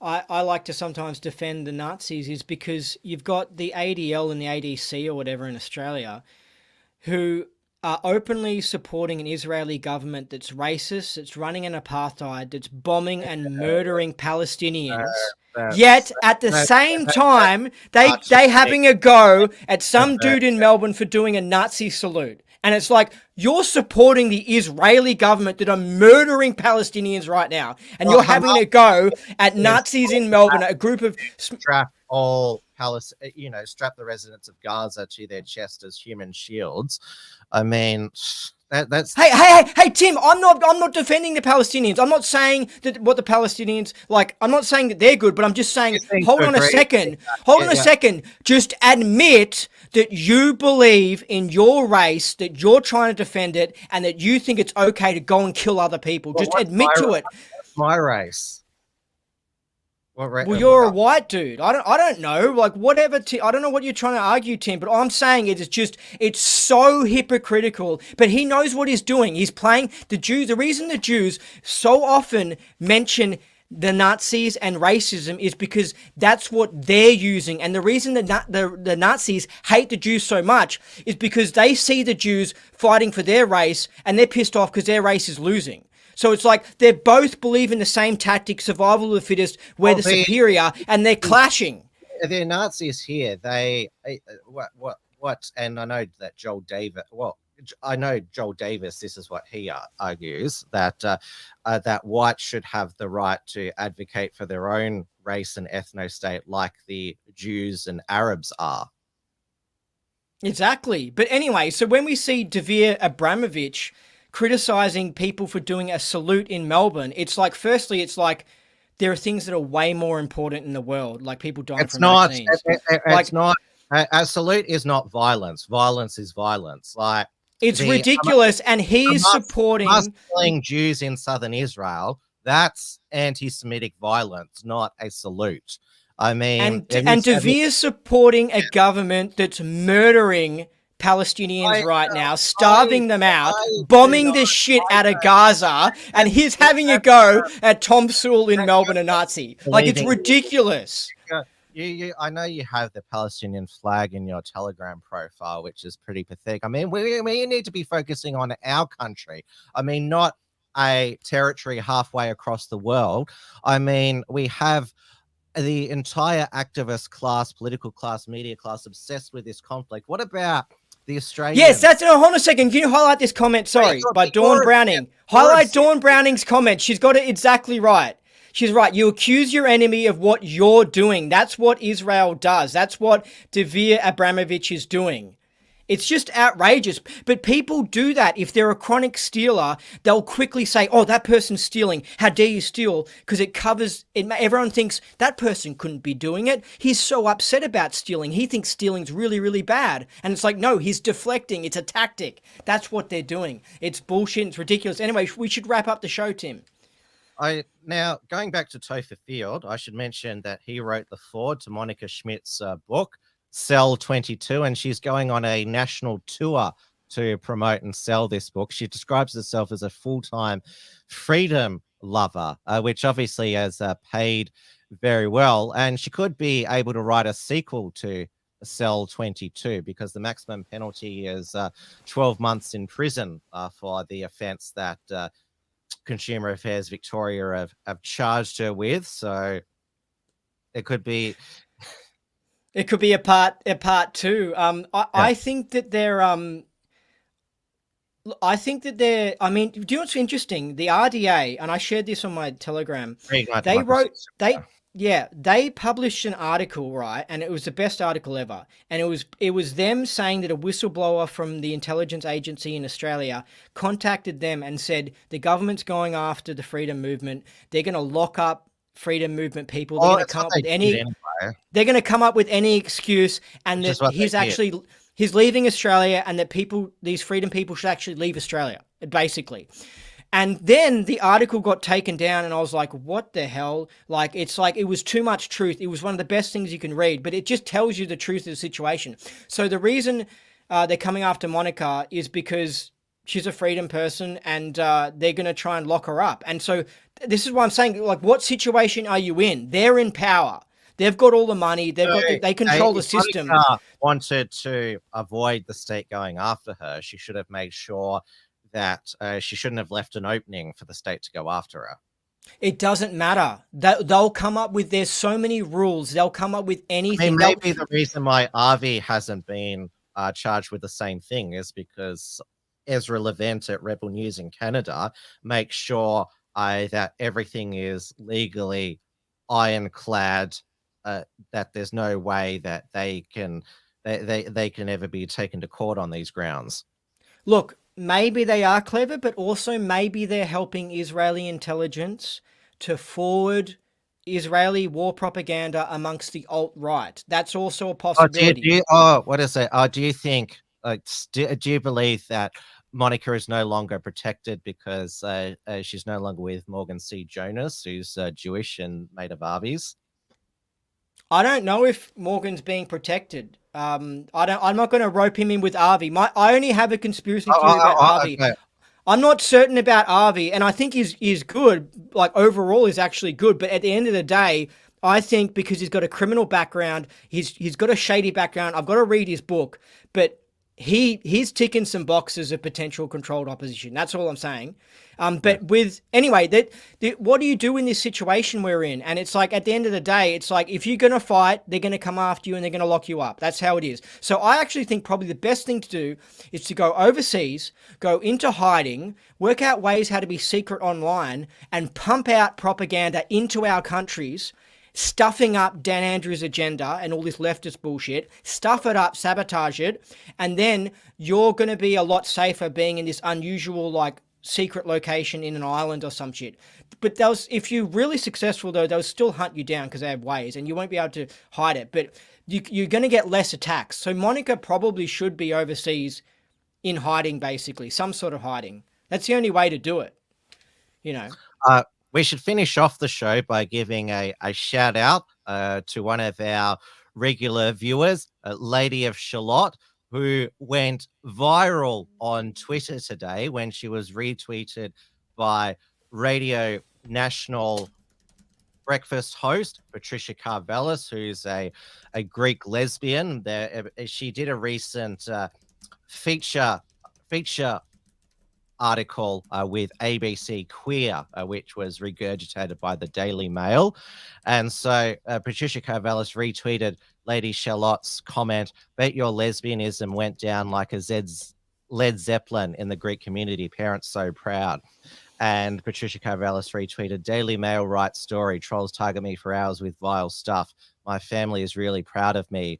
I like to sometimes defend the Nazis is because you've got the ADL and the ADC or whatever in Australia who are openly supporting an Israeli government that's racist, that's running an apartheid, that's bombing and murdering Palestinians. Yet at the same time, they having a go at some dude in Melbourne for doing a Nazi salute. And it's like, you're supporting the Israeli government that are murdering Palestinians right now. And you're having a go at Nazis in Melbourne, a group of... strap the residents of Gaza to their chest as human shields. I mean, that's... Hey, Tim, I'm not defending the Palestinians. I'm not saying that what the Palestinians, I'm not saying that they're good, but I'm just saying, hold on a second. Just admit that you believe in your race, that you're trying to defend it, and that you think it's okay to go and kill other people. Just admit to it. My race. Well, you're a white dude. I don't know. Whatever. I don't know what you're trying to argue, Tim. But all I'm saying is, it's so hypocritical. But he knows what he's doing. He's playing the Jews. The reason the Jews so often mention the Nazis and racism is because that's what they're using. And the reason that the Nazis hate the Jews so much is because they see the Jews fighting for their race, and they're pissed off because their race is losing. So it's like they both believe in the same tactic, survival of the fittest, we're the superior, and they're clashing. They're Nazis here. They what? And I know that Joel Davis. Well, I know Joel Davis. This is what he argues, that that whites should have the right to advocate for their own race and ethno-state, like the Jews and Arabs are. Exactly. But anyway, so when we see Devere Abramovich criticizing people for doing a salute in Melbourne, it's like, firstly, it's like there are things that are way more important in the world, like people dying from vaccines. It's not. A salute is not violence. Violence is violence. It's ridiculous, and he's supporting killing Jews in southern Israel. That's anti-Semitic violence, not a salute. I mean, and Devere's supporting a government that's murdering Palestinians right now, starving them out, bombing the shit out of Gaza, and he's having a go at Tom Sewell in Melbourne, a Nazi. It's ridiculous. I know you have the Palestinian flag in your Telegram profile, which is pretty pathetic. I mean, we need to be focusing on our country. I mean, not a territory halfway across the world. I mean, we have the entire activist class, political class, media class obsessed with this conflict. What about the Australian... Yes, hold on a second. Can you highlight this comment? Sorry, by Dawn Browning. Highlight Dawn Browning's comment. She's got it exactly right. She's right. You accuse your enemy of what you're doing. That's what Israel does. That's what Devere Abramovich is doing. It's just outrageous. But people do that. If they're a chronic stealer, they'll quickly say, oh, that person's stealing. How dare you steal? Because it covers it. Everyone thinks that person couldn't be doing it. He's so upset about stealing. He thinks stealing's really, really bad. And it's like, no, he's deflecting. It's a tactic. That's what they're doing. It's bullshit. It's ridiculous. Anyway, we should wrap up the show, Tim. Now, going back to Topher Field, I should mention that he wrote the foreword to Monica Schmidt's book, Cell 22, and she's going on a national tour to promote and sell this book. She describes herself as a full-time freedom lover, which obviously has paid very well, and she could be able to write a sequel to Cell 22 because the maximum penalty is 12 months in prison for the offence that Consumer Affairs Victoria have charged her with. So it could be... It could be a part two. I think that they're I think that I mean, do you know what's interesting? The RDA, and I shared this on my Telegram, they published an article, right? And it was the best article ever. And it was them saying that a whistleblower from the intelligence agency in Australia contacted them and said the government's going after the freedom movement. They're going to lock up freedom movement people. They're going to come up with they're going to come up with any excuse, and that he's leaving Australia, and that these freedom people should actually leave Australia, basically. And then the article got taken down, and I was like, what the hell? Like, it's like, it was too much truth. It was one of the best things you can read, but it just tells you the truth of the situation. So the reason they're coming after Monica is because she's a freedom person, and they're going to try and lock her up. And so this is why I'm saying, like, what situation are you in? They're in power. They've got all the money. They control the system. Monica wanted to avoid the state going after her. She should have made sure that she shouldn't have left an opening for the state to go after her. It doesn't matter. They'll come up with, there's so many rules. They'll come up with anything. I mean, maybe the reason why Avi hasn't been charged with the same thing is because Ezra Levent at Rebel News in Canada makes sure that everything is legally ironclad, that there's no way that they can ever be taken to court on these grounds. Look, maybe they are clever, but also maybe they're helping Israeli intelligence to forward Israeli war propaganda amongst the alt-right. That's also a possibility. Do you think, do you believe that Monica is no longer protected because she's no longer with Morgan C. Jonas, who's Jewish and made of Avi's? I don't know if Morgan's being protected. I'm not going to rope him in with Avi. I only have a conspiracy theory about Avi. Okay. I'm not certain about Avi, and I think he's good. Like, overall, he's actually good. But at the end of the day, I think because he's got a criminal background, he's got a shady background. I've got to read his book, but he's ticking some boxes of potential controlled opposition. That's all I'm saying. But what do you do in this situation we're in? And it's like, at the end of the day, it's like, if you're going to fight, they're going to come after you and they're going to lock you up. That's how it is. So I actually think probably the best thing to do is to go overseas, go into hiding, work out ways how to be secret online, and pump out propaganda into our countries, stuffing up Dan Andrews' agenda and all this leftist bullshit, stuff it up, sabotage it, and then you're going to be a lot safer being in this unusual, like, secret location in an island or some shit. But if you're really successful, though, they'll still hunt you down because they have ways, and you won't be able to hide it. But you're going to get less attacks. So Monica probably should be overseas in hiding, basically, some sort of hiding. That's the only way to do it, you know. We should finish off the show by giving a shout out to one of our regular viewers, Lady of Shalott, who went viral on Twitter today when she was retweeted by Radio National breakfast host Patricia Karvelis, who's a Greek lesbian. She did a recent feature article with ABC Queer, which was regurgitated by the Daily Mail. And so Patricia Karvelis retweeted Lady Charlotte's comment, "Bet your lesbianism went down like a Led Zeppelin in the Greek community. Parents so proud." And Patricia Karvelis retweeted, "Daily Mail right story. Trolls target me for hours with vile stuff. My family is really proud of me.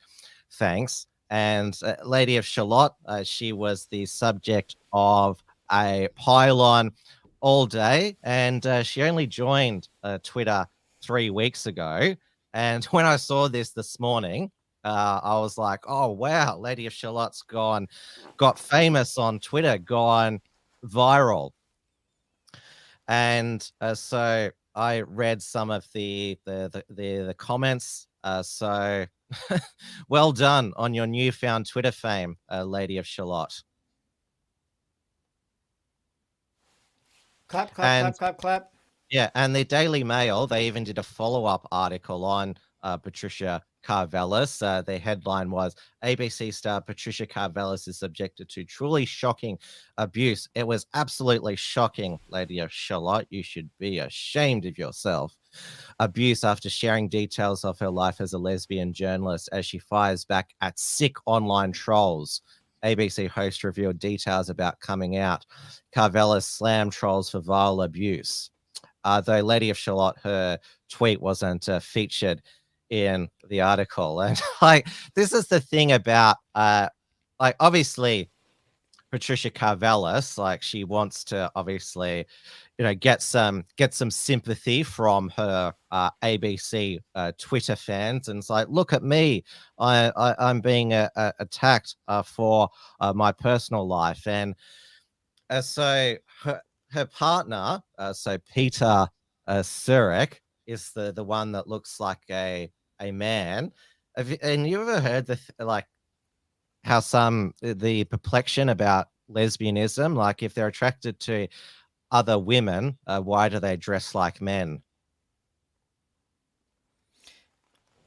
Thanks." And Lady of Shalott, she was the subject of a pylon all day, and she only joined Twitter 3 weeks ago. And when I saw this morning, I was like, oh wow, Lady of Shalott's got famous on Twitter, gone viral. And so I read some of the comments. So well done on your newfound Twitter fame, Lady of Shalott. Clap, clap, clap, clap, clap. Yeah, and the Daily Mail, they even did a follow-up article on Patricia Karvelis. Their headline was, "ABC star Patricia Karvelis is subjected to truly shocking abuse." It was absolutely shocking, Lady of Shalott. You should be ashamed of yourself. Abuse after sharing details of her life as a lesbian journalist, as she fires back at sick online trolls. ABC host revealed details about coming out. Carvela slammed trolls for vile abuse. Though Lady of Shalott, her tweet wasn't featured in the article. And like, this is the thing about, like, obviously, Patricia Carvelis, like, she wants to obviously, get some sympathy from her ABC Twitter fans, and it's like, look at me, I'm being attacked for my personal life, and so her partner, so Peter Surek, is the one that looks like a man. And you ever heard like how the perplexion about lesbianism, like if they're attracted to other women, why do they dress like men?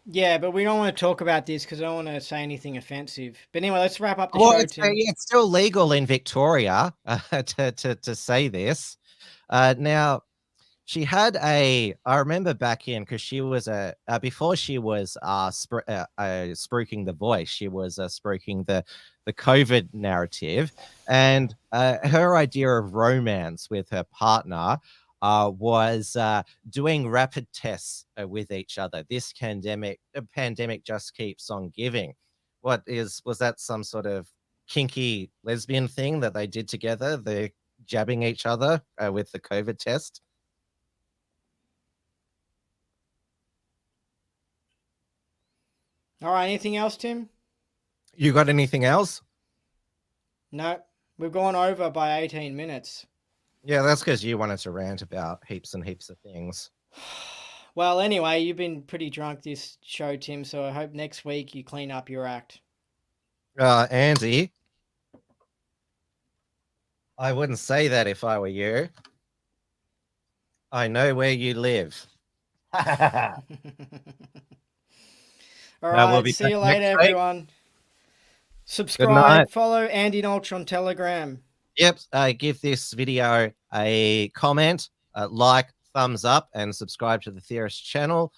Yeah, but we don't want to talk about this because I don't want to say anything offensive. But anyway, let's wrap up the show, Tim. It's still legal in Victoria to say this. Now, she had I remember back in, because she was before she was spruiking the voice, she was spruiking the COVID narrative, and her idea of romance with her partner was doing rapid tests with each other. This pandemic just keeps on giving. Was that some sort of kinky lesbian thing that they did together? They're jabbing each other with the COVID test. All right, anything else, Tim? You got anything else? No, we've gone over by 18 minutes. Yeah, that's because you wanted to rant about heaps and heaps of things. Well, anyway, you've been pretty drunk this show, Tim, so I hope next week you clean up your act. Andy, I wouldn't say that if I were you. I know where you live. All right, see you later, everyone. Subscribe, follow Andy Nolch on Telegram. Yep, give this video a comment, like, thumbs up, and subscribe to the Theorist channel.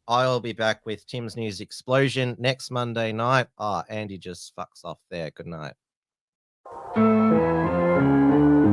I'll be back with Tim's News Explosion next Monday night. Andy just fucks off there. Good night.